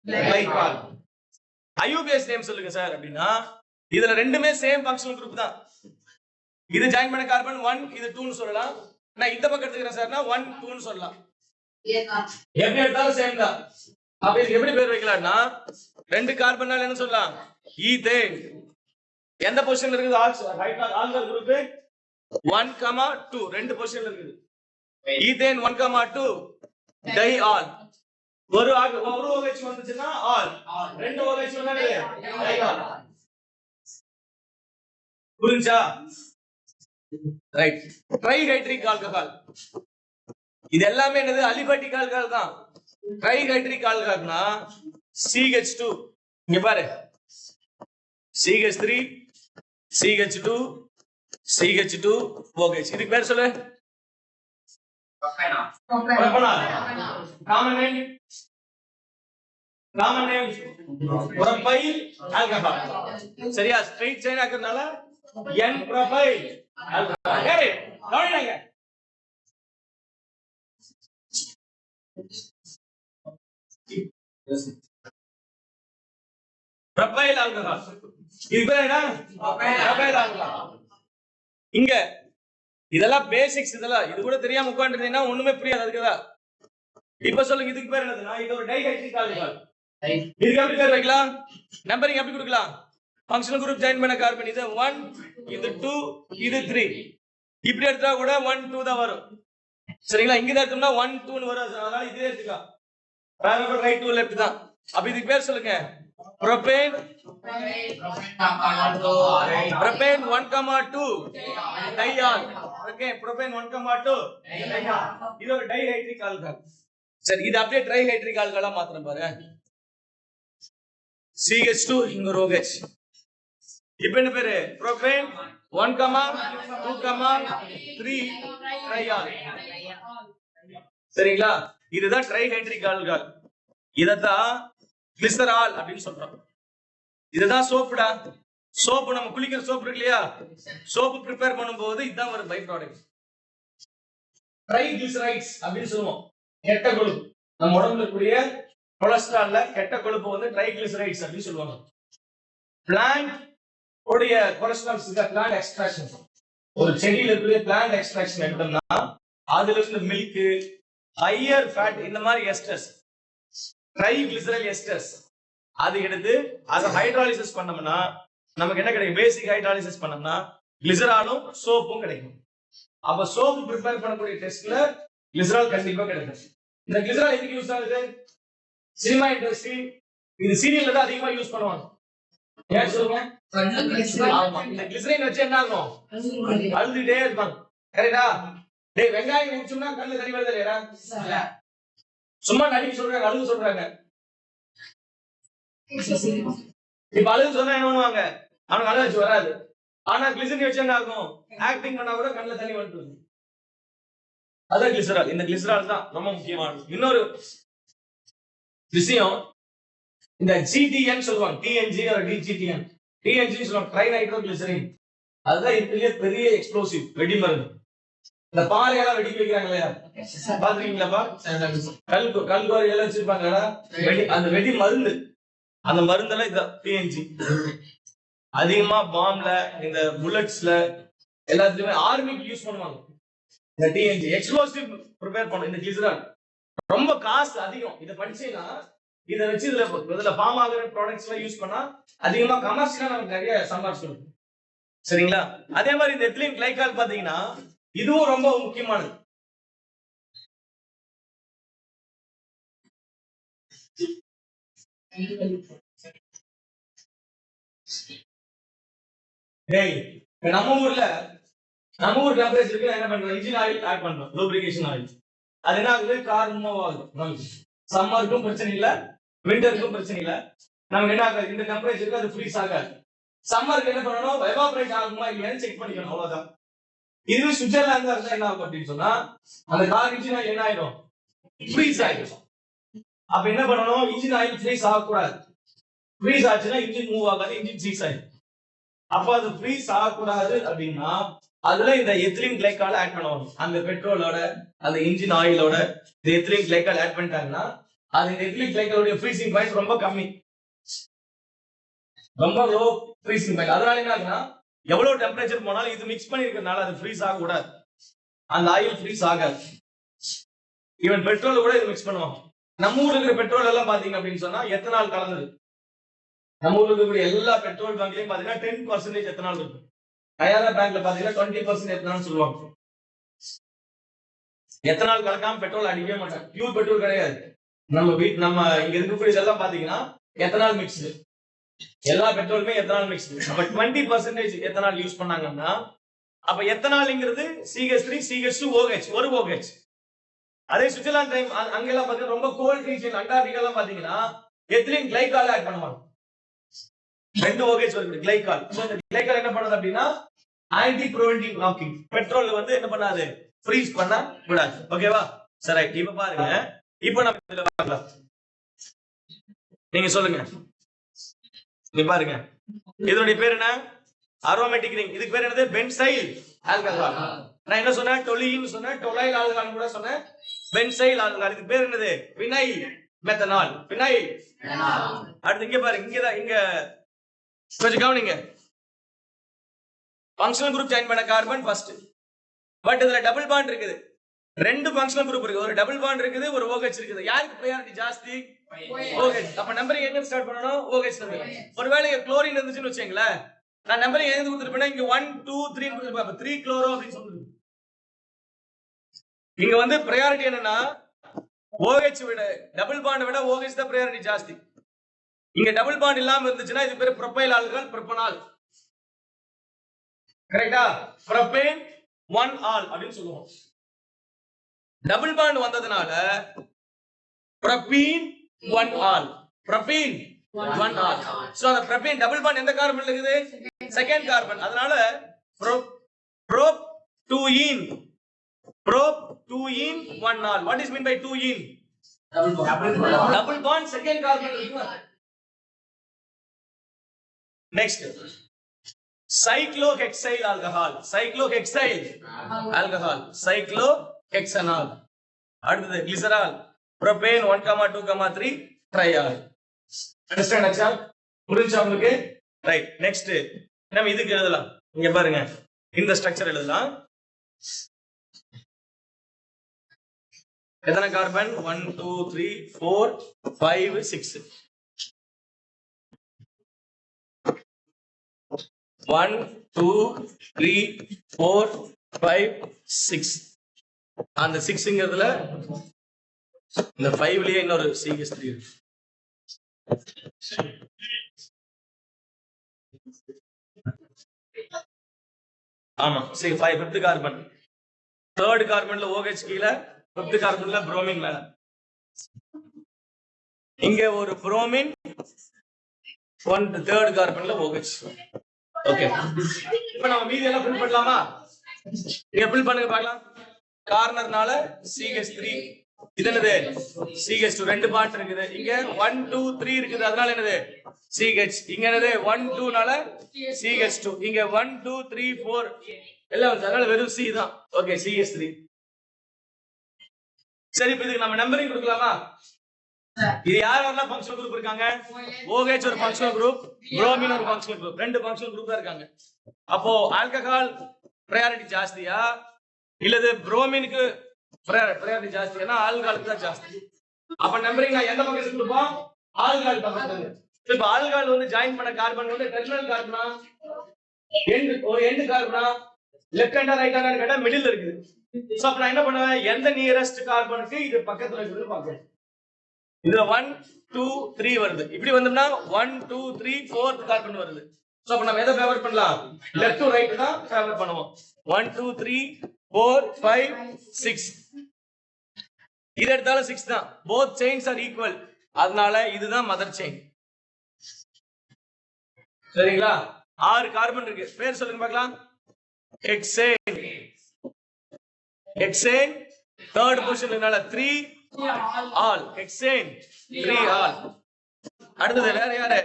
கிளைகால் IU பேஸ் நேம் சொல்லுங்க சார் அப்படின்னா இதுல ரெண்டுமே சேம் ஃபங்க்ஷனல் குரூப் தான் இது ஜாயின் பண்ண கார்பன் 1 இது 2 னு சொல்லலாம் நான் இந்த பக்கம் எடுத்துக்கிறேன் சார்னா 1 2 னு சொல்லலாம் எப்படி எடுத்தாலும் சேம் தான் அப்ப இதுக்கு எப்படி பேர் வைக்கலாம்னா ரெண்டு கார்பன்னால என்ன சொல்லலாம் ஈத்தேன் எந்த பொசிஷன்ல இருக்குது ஆல்கஹால் குரூப் 1 2 ரெண்டு பொசிஷன்ல இருக்குது ஈத்தேன் 1 2 டைஆல் ஒரு OH வந்துச்சுன்னா ஆல் ரெண்டு OH வந்தா டைஆல் புரிஞ்சா ரைட் ட்ரைஹைட்ரிக் ஆல்கஹால் இது எல்லாமே என்னது அலிபேட்டிக் ஆல்கஹால் தான் ட்ரைஹைட்ரிக் ஆல்கஹால்னா CH2 இங்க பாரு CH3 CH2 OH இதுக்கு பேர் சொல்லு propanol common name propyl alcohol சரியா ஸ்ட்ரைட் செயின் ஆக்குறதுனால N ப்ரோபைல் ஆல்கஹால் ஏய் கவனிங்க ப்ரோபைல் ஆல்கஹால் இது பேர் என்ன ப்ரோபைல் ஆல்கஹால் இங்க இதெல்லாம் பேசிக்ஸ் இதெல்லாம் இது கூட தெரியாம உட்கார்ந்திருந்தீங்கன்னா ஒண்ணுமே புரியாது அதுக்குதான் இப்ப சொல்லுங்க இதுக்கு பேர் என்னதுன்னா இது ஒரு டைஹைட்ரிக் ஆல்கஹால் இதுக்கு எப்படி பேர் வைக்கலாம் நம்பரிங் எப்படி கொடுக்கலாம் ஃபங்க்ஷனல் குரூப் ஜாயின் பண்ண கார்பன் இது 1 இது 2 இது 3 இப்படி எடுத்தா கூட 1 2 தான் வரும் சரிங்களா இங்க எடுத்தோம்னா 1 2 னு வரும் அதனால இதே எடுத்துக்கலாம் பேரல் ரைட் டு லெஃப்ட் தான் அப்ப இதுக்கு பேர் சொல்லுங்க propane 1 2 diol okay propane 1 2 diol இது ஒரு டைஹைட்ரிக் ஆல்கஹால் சரி இது அப்படியே ட்ரைஹைட்ரிக் ஆல்கஹாலா மாத்துறேன் பாரு CH2 இங்க ஒரு OH இப்போ என்ன பேரு propane 1 2 3 diol சரிங்களா இதுதான் ட்ரைஹைட்ரிக் ஆல்கஹால் இததான் கிளிசரால் அப்படின்னு சொல்றோம் இதுதான் சோப்புடா சோப்பு நம்ம குளிக்கிற சோப்பு இருக்கு இல்லையா சோப்பு ப்ரிப்பேர் பண்ணும்போது இதுதான் ஒரு பை ப்ராடக்ட் ட்ரைகிளிசரைட்ஸ் அப்படின்னு சொல்லுவோம். கெட்ட கொழுப்பு, நம்ம உடம்புல கூடிய கொலஸ்ட்ரால்ல கெட்ட கொழுப்பு வந்து ட்ரைகிளிசரைட்ஸ் அப்படின்னு சொல்லுவாங்க. பிளான்ட் உடைய கொலஸ்ட்ரால்ஸ் பிளான்ட் எக்ஸ்ட்ராக்ஷன், ஒரு செடியில இருக்கக்கூடிய பிளான்ட் எக்ஸ்ட்ராக்ஷன் எடுத்தோம்னா அதுல இருந்து மில்க், ஹையர் ஃபேட், இந்த மாதிரி எஸ்டர்ஸ், ட்ரைகிளிசரைல் எஸ்டர்ஸ் அது எடுத்து அதை ஹைட்ராலிசிஸ் பண்ணோம்னா நமக்கு என்ன கிடைக்கும்? பேசிக் ஹைட்ராலிசிஸ் பண்ணோம்னா கிளிசராலும் சோப்பும் கிடைக்கும். அப்ப சோப்பு ப்ரிப்பேர் பண்ணக்கூடிய டெஸ்ட்ல கிளிசரால் கண்டிப்பா கிடைக்கும். இந்த கிளிசரால் எதுக்கு யூஸ் ஆகுது? சினிமா இண்டஸ்ட்ரி, இது சீரியல்ல தான் அதிகமா யூஸ் பண்ணுவாங்க. ஏன் சொல்லுங்க? இந்த கிளிசரின் வச்சு என்ன ஆகும்? அழுதுட்டே இருப்பாங்க. கரெக்டா? டேய் வெங்காயம் உரிச்சோம்னா கண்ணுல தண்ணி வருது இல்லையா? சும்மா நடிக்க சொல்றாங்க, அழுது சொல்றாங்க. இப்ப அழுது சொன்னா என்ன பண்ணுவாங்க? அவனுக்கு அழுக வச்சு வராது. ஆனா கிளிசரின் வச்சு என்ன ஆகும்? ஆக்டிங் பண்ணா கூட கண்ணுல தண்ணி வந்துருது. அதான் கிளிசரால். இந்த கிளிசரால் தான் ரொம்ப முக்கியமானது. இன்னொரு விஷயம், இந்த ஜிடிஎன் சொல்லுவாங்க, டிஎன்ஜி or டிஜிடிஎன். டிஎன்ஜி சொல்லுவாங்க ட்ரை நைட்ரோ கிளிசரின். அதுதான் இருக்கிறதுலே பெரிய எக்ஸ்ப்ளோசிவ் வெடி மருந்து. இந்த பாறையெல்லாம் வெடிக்க வைக்கிறாங்க இல்லையா? பாத்துருக்கீங்களாப்பா? கல்குவாரி எல்லாம் வச்சிருப்பாங்க. அந்த வெடி மருந்து, அந்த மருந்தெல்லாம் இதுதான் டிஎன்ஜி. அதிகமா பாம்ல, இந்த புல்லட்ஸ்ல எல்லாத்துலயுமே ஆர்மிக்கு யூஸ் பண்ணுவாங்க. இந்த டிஎன்ஜி எக்ஸ்ப்ளோசிவ் ப்ரிப்பேர் பண்ணும். இந்த கிளிசரால் ரொம்ப காஸ்ட் அதிகம். இதை படிச்சீங்கன்னா இதை வச்சு இதுல ஃபார்ம் ஆகிற ப்ராடக்ட்ஸ் எல்லாம் யூஸ் பண்ணா அதிகமா கமர்ஷியலா நமக்கு நிறைய சம்பாதிச்சு. சரிங்களா? அதே மாதிரி இந்த எத்திலீன் கிளைகால் பாத்தீங்கன்னா இதுவும் ரொம்ப முக்கியமானது. நம்ம ஊர் டெம்பரேச்சருக்கு என்ன பண்றோம்? இன்ஜின் ஆயில் ஆட் பண்றோம், லூப்ரிகேஷன் ஆயில். அது என்ன ஆகுது? கார் மூவ் ஆகுது. நமக்கு சம்மருக்கும் பிரச்சனை இல்ல, விண்டருக்கும் பிரச்சனை இல்ல. நமக்கு என்ன ஆகாது? இந்த டெம்பரேச்சருக்கு அது ஃப்ரீஸ் ஆகாது. சம்மருக்கு என்ன பண்ணணும்? எவாபரேட் ஆகுமா இல்லையான்னு செக் பண்ணிக்கணும், அவ்வளவுதான். இதுவே சுவிட்சர்லாந்து இருந்தா என்ன ஆகும் அப்படின்னு சொன்னா அந்த கார் இன்ஜின் ஆயில் என்ன ஆயிடும்? ஃப்ரீஸ் ஆயிடும். அப்ப என்ன பண்ணணும்? இன்ஜின் ஆயில் ஃப்ரீஸ் ஆகக்கூடாது. ஃப்ரீஸ் ஆச்சுன்னா இன்ஜின் மூவ் ஆகாது, இன்ஜின் சீஸ் ஆயிடும். அப்ப அது ஃப்ரீஸ் ஆகக்கூடாது அப்படின்னா அதுல இந்த எத்திலீன் கிளைகால் ஆட் பண்ணுவாங்க. அந்த பெட்ரோலோட, அந்த இன்ஜின் ஆயிலோட இந்த எத்திலீன் கிளைகால் ஆட் பண்ணிட்டாங்கன்னா அது இந்த எத்திலீன் கிளைகாலோட ஃப்ரீசிங் பாயிண்ட் ரொம்ப கம்மி, ரொம்ப லோ ஃப்ரீசிங் பாயிண்ட். அதனால என்ன ஆகுதுன்னா எவ்வளவு டெம்பரேச்சர் போனாலும் இது மிக்ஸ் பண்ணி இருக்கிறதுனால அது ஃப்ரீஸ் ஆக கூடாது, அந்த ஆயில் ஃப்ரீஸ் ஆகாது. ஈவன் பெட்ரோல் கூட இது மிக்ஸ் பண்ணுவாங்க. நம்ம ஊர்ல இருக்கிற பெட்ரோல் எல்லாம் பாத்தீங்க அப்படின்னு சொன்னா எத்தனால் கலந்தது. நம்ம ஊர்ல இருக்கக்கூடிய எல்லா பெட்ரோல் பங்க்லயும் பாத்தீங்கன்னா 10% எத்தனால் இருக்கு. கயாரா பேங்க்ல பாத்தீங்கன்னா 20% எத்தனால் சொல்லுவாங்க. எத்தனால் கலக்காம பெட்ரோல் அடிக்கவே மாட்டாங்க. பியூர் பெட்ரோல் கிடையாது. நம்ம இங்க இருக்கக்கூடிய இதெல்லாம் பாத்தீங்கன்னா எத்தனால் மிக்ஸ்டு, எல்லா பெட்ரோலுமே எத்தனால் மிக்ஸ்டு. அப்ப 20% எத்தனால் யூஸ் பண்ணாங்கன்னா அப்ப எத்தனால்ங்கிறது CH3 CH2 OH, ஒரு OH. அதே சுவிட்சர்லாந்து டைம் அங்கெல்லாம் பாத்தீங்கன்னா ரொம்ப கோல்ட் ரீஜன் அண்டார்டிகா எல்லாம் பாத்தீங்கன்னா எத்திலீன் கிளைகால் ஆட் பண்ணுவாங்க. 2 OH வருது கிளைகால். சோ இந்த கிளைகால் என்ன பண்ணுது அப்படின்னா ஆன்டி ப்ரிவென்டிவ் நாக்கிங். பெட்ரோல் வந்து என்ன பண்ணாது? ஃப்ரீஸ் பண்ண விடாது. ஓகேவா? சரி, இப்ப பாருங்க. இப்ப நம்ம இதுல பார்க்கலாம். நீங்க சொல்லுங்க. நீ பாருங்க. இதனுடைய பேர் என்ன? Aromatic ring. இதுக்கு பேர் என்னது? Benzyl alcohol. நான் என்ன சொன்னேன்? டொலின் சொன்னேன், டொலைல் ஆல்கஹால் கூட சொன்னேன், பென்சைல் ஆல்கஹால். இதுக்கு பேர் என்னது? Phenyl methanol. பினைல். அடுத்து இங்க பாருங்க. இங்க கொஞ்சம் கவனிங்க. ஃபங்க்ஷனல் குரூப் ஜாயின் பண்ண கார்பன் ஃபர்ஸ்ட். பட் இதுல டபுள் பாண்ட் இருக்குது. ரெண்டு ஃபங்க்ஷனல் குரூப் இருக்கு. ஒரு டபுள் பாண்ட் இருக்குது, ஒரு OH இருக்குது. யாருக்கு ப்ரையாரிட்டி ஜாஸ்தி? OH. அப்ப நம்பரிங் எங்க ஸ்டார்ட் பண்ணனும்? OH number. ஒருவேளை குளோரின் இருந்துச்சுன்னு வெச்சீங்களா, நான் நம்பரிங் எங்க கொடுத்திருப்பேன்னா இங்க 1 2 3 ன்னு கொடுத்திருப்பேன். அப்ப 3 குளோரோ அப்படி சொல்லுங்க. இங்க வந்து ப்ரையாரிட்டி என்னன்னா OH விட, டபுள் பாண்ட் விட OH தான் ப்ரையாரிட்டி ஜாஸ்தி. இங்க டபுள் பாண்ட் இல்லாம இருந்துச்சுன்னா இது பேரு ப்ரோபைல் ஆல்கஹால், ப்ரோபனால். கரெக்ட்டா? ப்ரோபேன் 1 ஆல் அப்படினு சொல்லுவோம். டபுள் பாண்ட் வந்ததனால propene 1 ol, propene 1 ol. So அந்த ப்ரோபீன் டபுள் பாண்ட் எந்த கார்பன்ல இருக்குது? Second carbon. அதனால ப்ரோப் 2ஈன், ப்ரோப் 2ஈன் 1 ol. What is mean by 2ஈன்? டபுள் பாண்ட் செகண்ட் கார்பன் இருக்கு. Next cyclohexyl alcohol. cyclohexyl alcohol. cyclohexyl hexanol. அடுத்தது கிளிசரால், புரோபேன் 1,2,3 ட்ரையால். அண்டர்ஸ்டாண்ட் ஆச்சா? புரிஞ்சா உங்களுக்கு? ரைட். நெக்ஸ்ட் நம்ம இதுக்கு எழுதலாம். இங்க பாருங்க, இந்த ஸ்ட்ரக்சர் எழுதலாம். எத்தனை கார்பன்? 1 2 3 4 5 6. 1 2 3 4 5 6. அந்த 6ங்கிறதுல இந்த 5லயே இன்னொரு CH3 இருக்கு. ஆமா, சரி 5 5th கார்பன். 3rd கார்பன்ல OH கீழ, 5th கார்பன்ல புரோமின் மேல. இங்க ஒரு புரோமின் 3rd கார்பன்ல OH. ஓகே, இப்போ நம்ம மீதி எல்லாம் ஃபில் பண்ணலாமா? இங்க ஃபில் பண்ணுங்க பார்க்கலாம். கார்னர்னால CH3, இது என்னது? CH2. 2 பாண்ட் இருக்குது. இங்க 1 2 3 இருக்குது, அதனால என்னது? CH. இங்க என்னது? 1 2 னால CH2. இங்க 1 2 3 4 எல்லாம் வந்து, அதனால வெறும் C தான். Okay, CH3. சரி, இப்போ இதுக்கு நம்ம நம்பரிங் கொடுக்கலாமா? இது யாரெல்லாம் ஃபங்க்ஷனல் குரூப் இருக்காங்க? OH ஒரு ஃபங்க்ஷனல் குரூப், புரோமின் ஒரு ஃபங்க்ஷனல் குரூப். 2 ஃபங்க்ஷனல் குரூப் தான் இருக்காங்க. அப்போ ஆல்கஹால் பிரையாரிட்டி ஜாஸ்தியா இல்லது புரோமினுக்கு பிரையாரிட்டி ஜாஸ்தியானா ஆல்கஹாலுக்கு தான் ஜாஸ்தி. அப்ப நம்பரிங் நான் எந்த பக்கத்துல கொடுப்போம்? ஆல்கஹால் பக்கத்துல. இப்போ ஆல்கஹால் வந்து ஜாயின் பண்ண கார்பன் வந்து டெர்மினல் கார்பனா, எண்ட் கார்பனா, லெஃப்ட் ஹேண்டா ரைட் ஹேண்டா கேட்டா மிடில் இருக்குது. சோ அப்ப நான் என்ன பண்ணுவேன்? எந்த நியரஸ்ட் கார்பனுக்கு இது பக்கத்துல இருக்குது பார்க்கணும். இதுல 1 2 3 வருது. இப்படி வந்தோம்னா 1 2 3 4th கார்பன் வருது. சோ அப்ப நம்ம எதை ஃபேவர் பண்ணலாம்? லெஃப்ட் டு ரைட் தான் ஃபேவர் பண்ணுவோம். 1 2 3 4 5 6. இது எடுத்தாலும் 6 தான். both chains are equal. அதனால இதுதான் மதர் செயின். சரிங்களா? 6 கார்பன் இருக்கு. பேர் சொல்லுங்க பார்க்கலாம். ஹெக்சேன். ஹெக்சேன் 3rd பொசிஷன்ல 3 ஆல். Hexane 3 all. அடுத்தது வேற யாரு?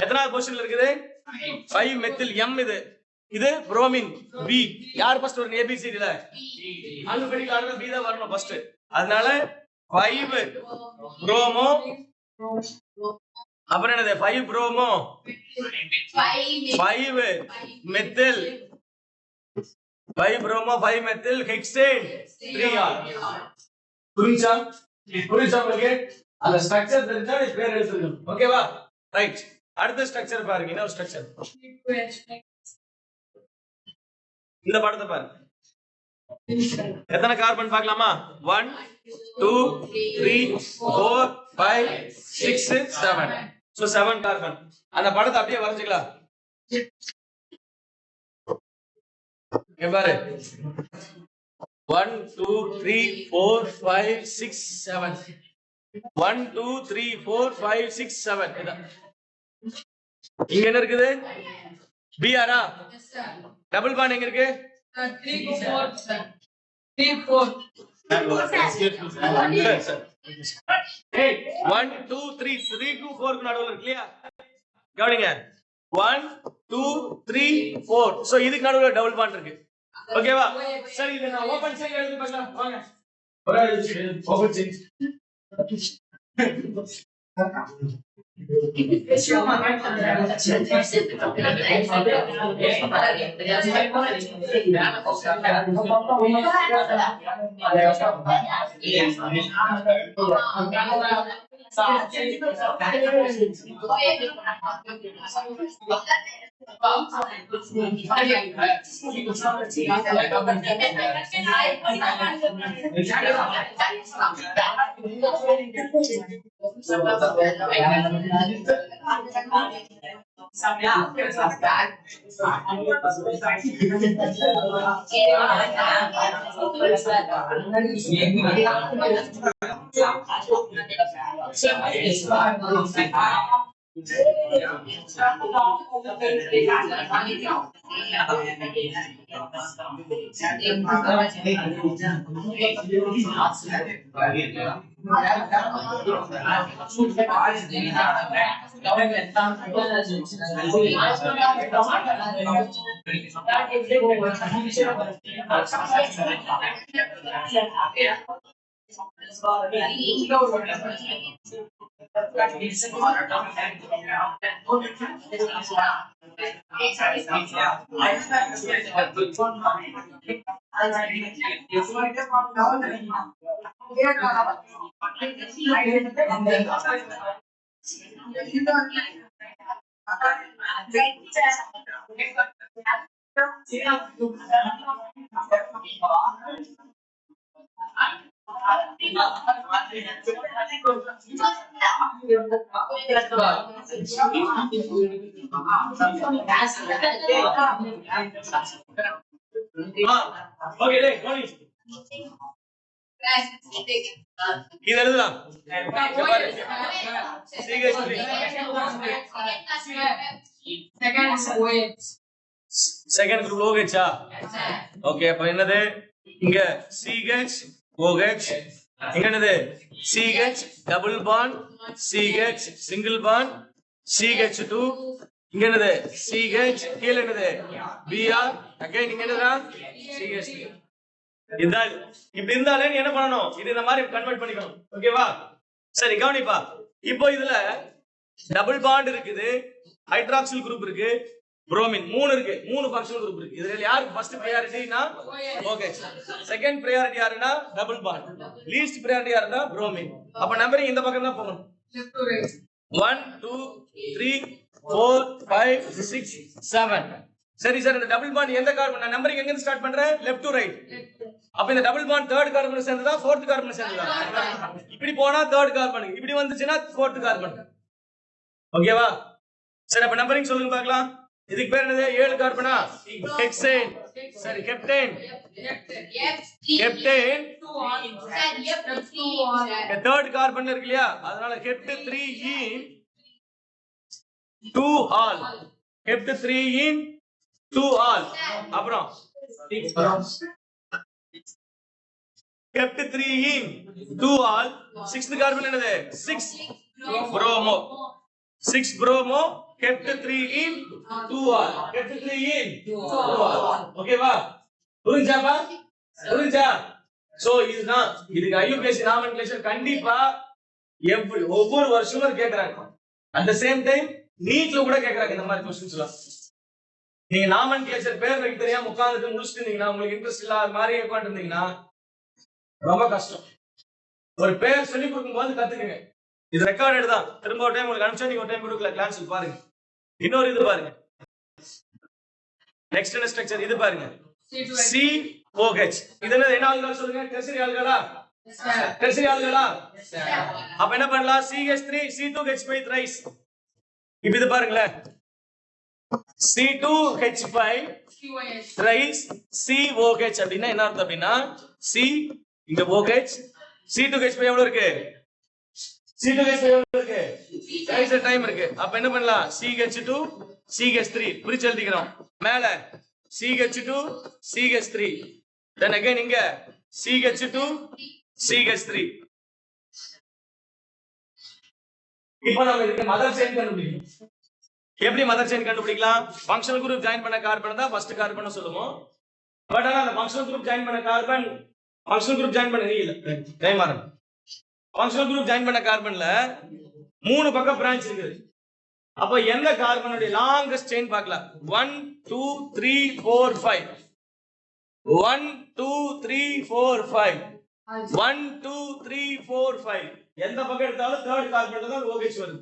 எத்தனாவது பொசிஷன்ல இருக்குது? 5 மெத்தில் M. இது புரோமின் B. யார் ஃபர்ஸ்ட் வரும்? ABCD ல ஆல்பபெடிக் ஆர்டர்ல B தான் வரணும் ஃபர்ஸ்ட். அதனால 5 புரோமோ, அப்புறம் என்னது? 5 promo, 5 methyl, 5 promo 5 methyl hexane 3 all. புரிஞ்சா? உங்களுக்கு அந்த ஸ்ட்ரக்சர் தெரிஞ்சா நீ பேர் எழுதிக்கணும். ஓகேவா? ரைட். அடுத்த ஸ்ட்ரக்சர் பாருங்க. என்ன ஸ்ட்ரக்சர்? இந்த படத்தை பாருங்க. எத்தனை கார்பன் பார்க்கலாமா? 1 2 3 4 5 6 7. So 7 carbon. அந்த படத்தை அப்படியே வரைஞ்சிக்கலாம். இங்க பாரு. 1 2 3 4 5 6 7. 1 2 3 4 5 6 7. இங்க என்ன இருக்குது? பிஆரா? டபுள் பாண்ட் எங்க இருக்கு?
3 4 3 4.
1 2 3 3 to 4 க்கு நடுவுல இருக்கு இல்லையா? கவனிங்க. 1 2 3 4. சோ இதுக்கு நடுவுல டபுள் பாண்ட் இருக்கு. ஓகேவா? சரி, இத நான் ஓபன் செயின் எழுதி பார்க்கலாம். வாங்க. Open chain. ஓகே இது எழுதலாம். Second group OH. ஓகே, அப்ப என்னது இங்க CH OH, இங்க என்னது CH double bond, CH single bond, CH2, இங்க என்னது CH, கீழ என்னது Br, அகைன் இங்க என்னடா CH3. இதான் இப்படி இருந்தாலே நீ என்ன பண்ணணும், இது இந்த மாதிரி கன்வெர்ட் பண்ணிக்கணும். ஓகேவா? சரி கவனிப்பா. இப்போ இதுல டபுள் பாண்ட் இருக்குது, ஹைட்ராக்சில் குரூப் இருக்கு, புரோமின் 3 இருக்கு, 3 ஃபங்க்ஷனல் குரூப் இருக்கு. இதுல யாருக்கு ஃபர்ஸ்ட் பிரையாரிட்டினா OH, செகண்ட் பிரையாரிட்டி யாருன்னா டபுள் பாண்ட், லீஸ்ட் பிரையாரிட்டி யாருன்னா புரோமின். அப்ப நம்பரிங் இந்த பக்கம் தான் போகணும். 1 2 3 4 5 6 7. சரி சார், இந்த டபுள் பாண்ட் எந்த கார்பன் நம்பரிங் எங்க இருந்து ஸ்டார்ட் பண்றேன்? Left to right. அப்ப இந்த டபுள் பாண்ட் தேர்ட் கார்பன் சேர்ந்ததா ஃபோர்த் கார்பன் சேர்ந்ததா? இப்படி போனா தேர்ட் கார்பன், இப்படி வந்துச்சுன்னா ஃபோர்த் கார்பன். ஓகேவா? சரி, அப்ப நம்பரிங் சொல்லுங்க பார்க்கலாம். இதுக்கு பேர் என்னது? 7 கார்பனா? ஹெக்சேன். சரி, ஹெப்டேன். ஹெப்டேன் தேர்ட் கார்பன்ல இருக்கு இல்லையா, அதனால ஹெப்ட் 3 இன் 2 ஆல். ஹெப்ட் 3 இன் 2 ஆல். அப்புறம் ஹெப்ட் 3 இன் 2 ஆல். 6th கார்பன் என்னது? 6 புரோமோ. 6 புரோமோ. ஹெப்ட் 3 இன் 2 ஆல். ஹெப்ட் 3 இன் 2 ஆல். ஓகேவா? புரிஞ்சாப்பா? புரிஞ்சா? சோ இதுதான் இதுக்கு IUPAC நாமென்க்ளேச்சர் கண்டிப்பா ஒவ்வொரு வருஷமும் கேக்குறாங்க. அட் தி சேம் டைம் நீட்ல கூட கேக்குறாங்க இந்த மாதிரி क्वेश्चंस எல்லாம். நீங்க நாமென்க்ளேச்சர் பேர் வைக்க தெரியாம உட்கார்ந்துட்டு முடிச்சிட்டு இருந்தீங்கன்னா, உங்களுக்கு இன்ட்ரெஸ்ட் இல்லாத மாதிரி உட்கார்ந்து இருந்தீங்கன்னா ரொம்ப கஷ்டம். ஒரு பேர் சொல்லி கொடுக்கும்போது கத்துக்குங்க. இது ரெக்கார்டட் தான். திரும்ப ஒரு டைம் உங்களுக்கு அனுப்பிச்சா நீங்க ஒரு டைம் கொடுக்கல, கிளாஸ் பாருங்க. இன்னொரு இது பாருங்க, நெக்ஸ்ட் ஸ்ட்ரக்சர் இது பாருங்க, COH. இது என்ன ஆல்கஹால் சொல்லுங்க? டெர்ஷரி ஆல்கஹாலா? டெர்ஷரி ஆல்கஹாலா? அப்ப என்ன பண்ணலாம்? CH3 C2H5 thrice. இப்ப இது பாருங்களே, C2H5 thrice COH அப்படின்னா என்ன அர்த்தம் அப்படின்னா, C இங்க OH, C2H5 எவ்வளவு இருக்கு? C2H5 எவ்வளவு இருக்கு? thrice டைம் இருக்கு. அப்ப என்ன பண்ணலாம்? CH2 CH3 பிரிச்சு எழுதிக்கிறோம். மேல CH2 CH3, then again இங்க CH2 CH3. இப்போ நாம இதுக்கு மதர் செயின் கண்டுபிடிக்கணும். எப்படி மதர் செயின் கண்டுபிடிக்கலாம்? ஃபங்க்ஷனல் குரூப் ஜாயின் பண்ண கார்பன் தான் ஃபர்ஸ்ட் கார்பன் சொல்லுவோம். பட் ஆனா அந்த ஃபங்க்ஷனல் குரூப் ஜாயின் பண்ண கார்பன், ஃபங்க்ஷனல் குரூப் ஜாயின் பண்ண இல்ல டைம் ஆகும். ஃபங்க்ஷனல் குரூப் ஜாயின் பண்ண கார்பன்ல 3 பக்கம் பிரான்ச் இருக்குது. அப்ப எந்த கார்பனுடைய லாங்கஸ்ட் செயின் பார்க்கலாம். 1 2 3 4 5. 1 2 3 4 5. 1 2 3 4 5. எந்த பக்கம் எடுத்தாலும் தேர்ட் கார்பன்ல தான் OH வருது.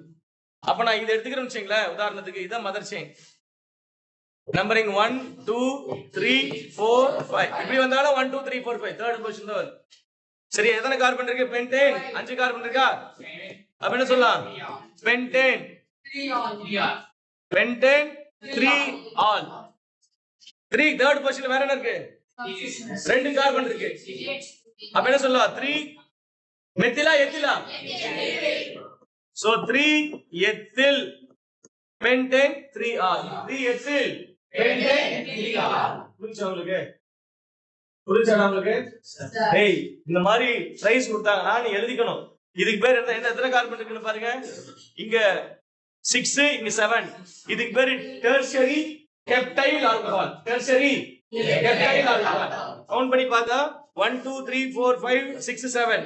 அப்ப நான் இத எடுத்துக்கிறேன்னு வச்சுங்களேன், உதாரணத்துக்கு இத மதர் செயின். நம்பரிங் 1 2 3 4 5. இப்படி வந்தாலும் 1 2 3 4 5 தேர்ட் பொசிஷன் தான் வருது. சரி, எத்தனை கார்பன் இருக்கு? பென்டேன் 5 கார்பன் இருக்கா? அப்ப என்ன சொல்லலாம்? Pentane 3 all. 3 தேர்ட் பொசிஷன் வேற என்ன இருக்கு? 2 கார்பன் இருக்கு. அப்ப என்ன சொல்லலாம்? 3 மெத்திலா எத்திலா? So 3 ethyl pentane 3R 3 ethyl pentane 3R புரிஞ்சா உங்களுக்கு டேய் இந்த மாதிரி பிரைஸ் கொடுத்தாங்கன்னா நீ எழுதிக்கணும் இதுக்கு பேர் என்ன எத்தனை கார்பன் இருக்குன்னு பாருங்க இங்க 6 இங்க 7 இதுக்கு பேரு tertiary heptyl alcohol tertiary heptyl alcohol count பண்ணி பார்த்தா 1 2 3 4 5 6 7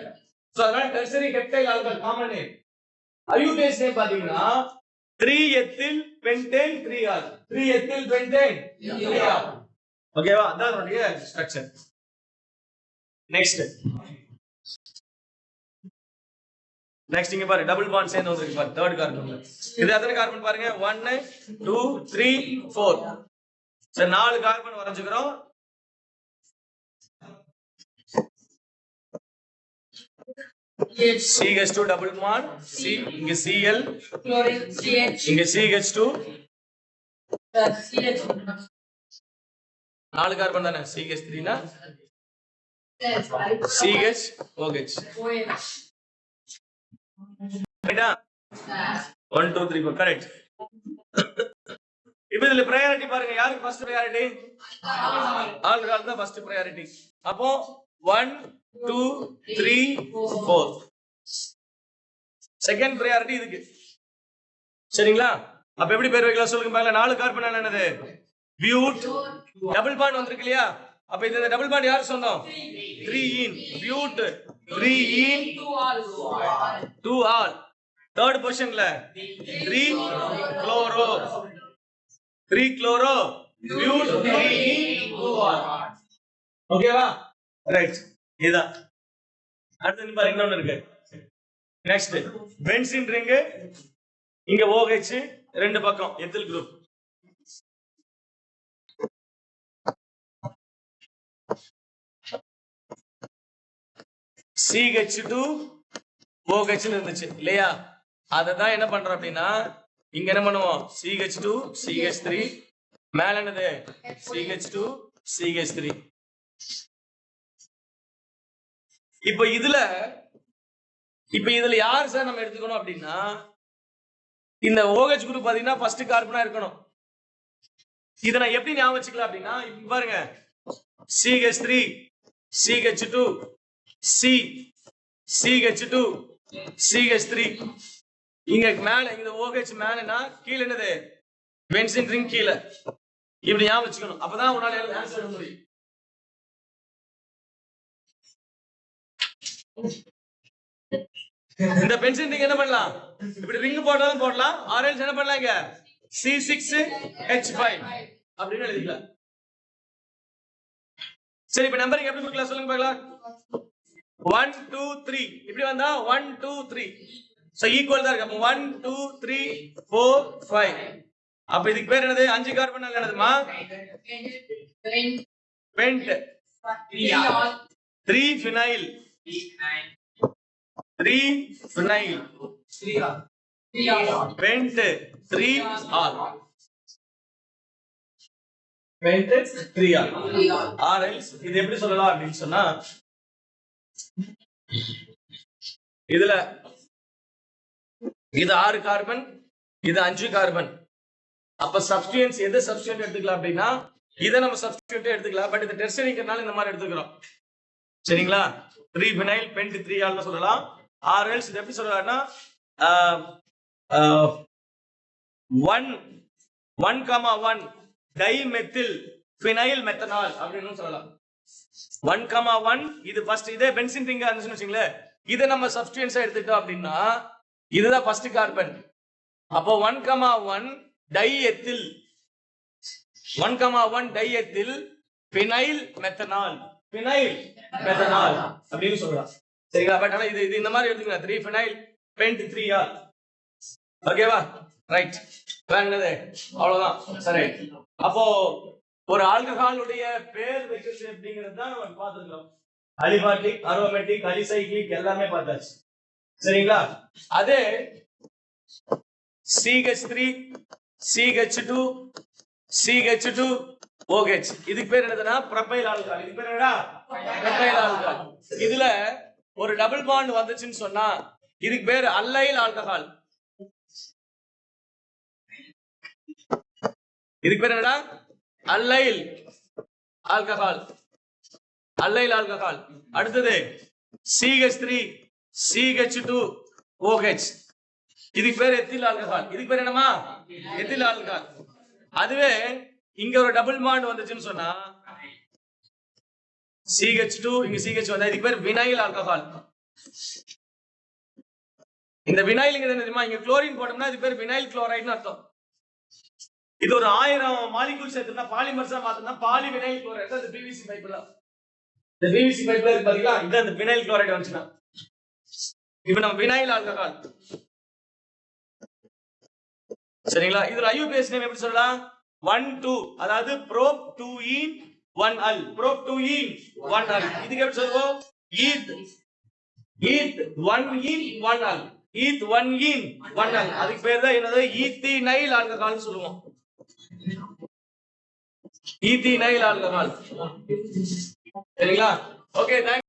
சோ அதனால tertiary heptyl alcohol common name IUPAC name பாத்தீங்கன்னா 3 ethyl pentane 3R 3 ethyl pentane 3R ஓகேவா அதான் அதனுடைய ஸ்ட்ரக்சர் நெக்ஸ்ட் இங்க பாரு டபுள் பாண்ட் சேர்ந்து வந்திருக்கு பாரு தேர்ட் கார்பன் இது எத்தனை கார்பன் பாருங்க 1 2 3 4 சரி 4 carbon வரைஞ்சுக்கிறோம் CH2 double bond C இங்க Cl
chlorine CH
இங்க CH2
CH
4 கார்பன் தானே CH3 னா CH OH
OH
ரைட்டா 1 2 3 4 கரெக்ட் இப்போ இதுல பிரையாரிட்டி பாருங்க யாருக்கு ஃபர்ஸ்ட் பிரையாரிட்டி ஆல்கஹால் தான் ஃபர்ஸ்ட் பிரையாரிட்டி அப்போ 1 2 3 4 செகண்ட் பிரையாரிட்டி இதுக்கு சரிங்களா அப்ப எப்படி பேர் வைக்கலாம் சொல்லுங்க பாருங்க 4 கார்பன் என்னது பியூட் டபுள் பாண்ட் வந்திருக்கு இல்லையா அப்ப இந்த டபுள் பாண்ட் யார் சொந்தம் 3 ஈன் பியூட் 3 ஈன் 2 ஆல் தேர்ட் பொசிஷன்ல 3 குளோரோ 3 குளோரோ பியூட் 3 ஈன் 2 ஆல் ஓகேவா ரைட் இதுதான் அடுத்து பாருங்க இன்னொன்னு இருக்கு நெக்ஸ்ட் பென்சீன் ரிங் இங்க OH ரெண்டு பக்கம் எத்தில் குரூப் CH2 OH இருந்துச்சு இல்லையா அததான் என்ன பண்றோம் அப்படின்னா இங்க என்ன பண்ணுவோம் CH2 CH3 மேல என்னது CH2 CH3 இப்ப இதுல யார் சார் நம்ம எடுத்துக்கணும் அப்படின்னா இந்த OH குரூப் பாத்தீங்கன்னா ஃபர்ஸ்ட் கார்பனா இருக்கணும் இத நான் எப்படி ஞாபகம் வச்சுக்கலாம் அப்படின்னா இப்ப பாருங்க CH3 CH2 C CH2 CH3 இங்க மேல இந்த OH மேலனா கீழ என்னது பென்சீன் ரிங் கீழ இப்படி ஞாபகம் வச்சுக்கணும் அப்பதான் உன்னால ஆன்சர் பண்ண முடியும் இந்த பென்சீன் ரிங் என்ன பண்ணலாம் இப்படி ரிங் போட்டாலும் போடலாம் ஆரஞ்சு என்ன பண்ணலாம் இங்க C6H5 அப்படின்னு எழுதிக்கலாம் சரி இப்ப நம்பரிங் எப்படி கொடுக்கலாம் சொல்லுங்க பார்க்கலாம் 1 2 3 இப்படி வந்தா 1 2 3 சோ ஈக்குவல் தான் இருக்கு அப்ப 1 2 3 4 5 அப்ப இதுக்கு பேர் என்னது 5 கார்பன் என்னதுமா pent 3 phenyl 3 phenyl pent 3 ol pent 3 ol or else இது எப்படி சொல்லலாம் அப்படின்னு சொன்னா இதுல இது 6 கார்பன் இது 5 கார்பன் அப்ப சப்ஸ்டிட்யூயன்ஸ் எது சப்ஸ்டிட்யூயன்ட் எடுத்துக்கலாம் அப்படின்னா இத நம்ம சப்ஸ்டிட்யூயன்ட் எடுத்துக்கலாம் பட் இது டெர்ஷரிங்கிறனால இந்த மாதிரி எடுத்துக்கிறோம் சரிங்களா 3 phenyl பென்ட் 3 ஆல்னு சொல்லலாம் ஆர் எல்ஸ் இது எப்படி சொல்லலாம்னா 1 டைமெத்தில் phenyl மெத்தனால் அப்படின்னு சொல்லலாம் 1 இது ஃபர்ஸ்ட் இதே பென்சீன் ரிங்கா இருந்துச்சுன்னு வச்சுங்களேன் இதை நம்ம சப்ஸ்டிட்யூயன்ஸா எடுத்துட்டோம் அப்படின்னா இதுதான் ஃபர்ஸ்ட் கார்பன் அப்போ 1 டைஎத்தில் 1 டைஎத்தில் phenyl மெத்தனால் அப்படின்னு சொல்லலாம் சரிங்களா பட் ஆனா இது இந்த மாதிரி எடுத்துக்கலாம் 3 phenyl பென்ட் 3 ஆல் ஓகேவா ரைட் வேண்டது அவ்வளவுதான் சரி அப்போ ஒரு ஆல்கஹாலுடைய பேர் வைக்கிறது அப்படிங்கிறது தான் நம்ம பார்த்துக்கிறோம் அலிபாட்டிக் அரோமேட்டிக் அலிசைக்ளிக் எல்லாமே பார்த்தாச்சு சரிங்களா அதே CH3 CH2 CH2 OH இதுக்கு பேர் என்னதுன்னா ப்ரொபைல் ஆல்கஹால் இதுக்கு பேர் என்னடா ப்ரொபைல் ஆல்கஹால் இதுல ஒரு டபுள் பாண்ட் வந்துச்சுன்னு சொன்னா இதுக்கு பேர் அல்லைல் ஆல்கஹால் இதுக்கு பேர் என்னடா அல்லைல் ஆல்கஹால். Allyl alcohol. அடுத்தது CH3 CH2OH. இதுக்கு பேர் எத்தில் ஆல்கஹால். இதுக்கு பேர் என்னமா எத்தில் ஆல்கஹால். அதுவே இங்க ஒரு டபுள் பாண்ட் வந்துச்சுன்னு சொன்னா CH2 இங்க CH வந்தா இதுக்கு பேர் வினைல் ஆல்கஹால். இந்த வினைல் என்ன தெரியுமா, இங்க குளோரின் போட்டோம்னா இதுக்கு பேர் வினைல் குளோரைடுன்னு அர்த்தம். இது ஒரு 1000 மாலிகூல் சேர்த்துனா பாலிமர்ஸா மாத்தினா பாலி வினைல் குளோரைடு. அது PVC பைப்ல, இந்த PVC பைப்ல இருக்கு பாத்தீங்களா, இது அந்த வினைல் குளோரைடு வந்துச்சுனா இப்போ நம்ம வினைல் ஆல்கஹால். சரிங்களா? இதுல IUPAC நேம் எப்படி சொல்லலாம்? 1,2, அதாவது prop 2ene 1al, prop 2ene 1al. இதுக்கு எப்படி சொல்லுவோம்? eth 1ene 1al, eth 1ene 1al. அதுக்கு பேர் தான் என்னது ஈத்தினைல் ஆல்கஹால்னு சொல்லுவோம். ஈத்தினைல் ஆல்கஹால். சரிங்களா? Okay, thanks.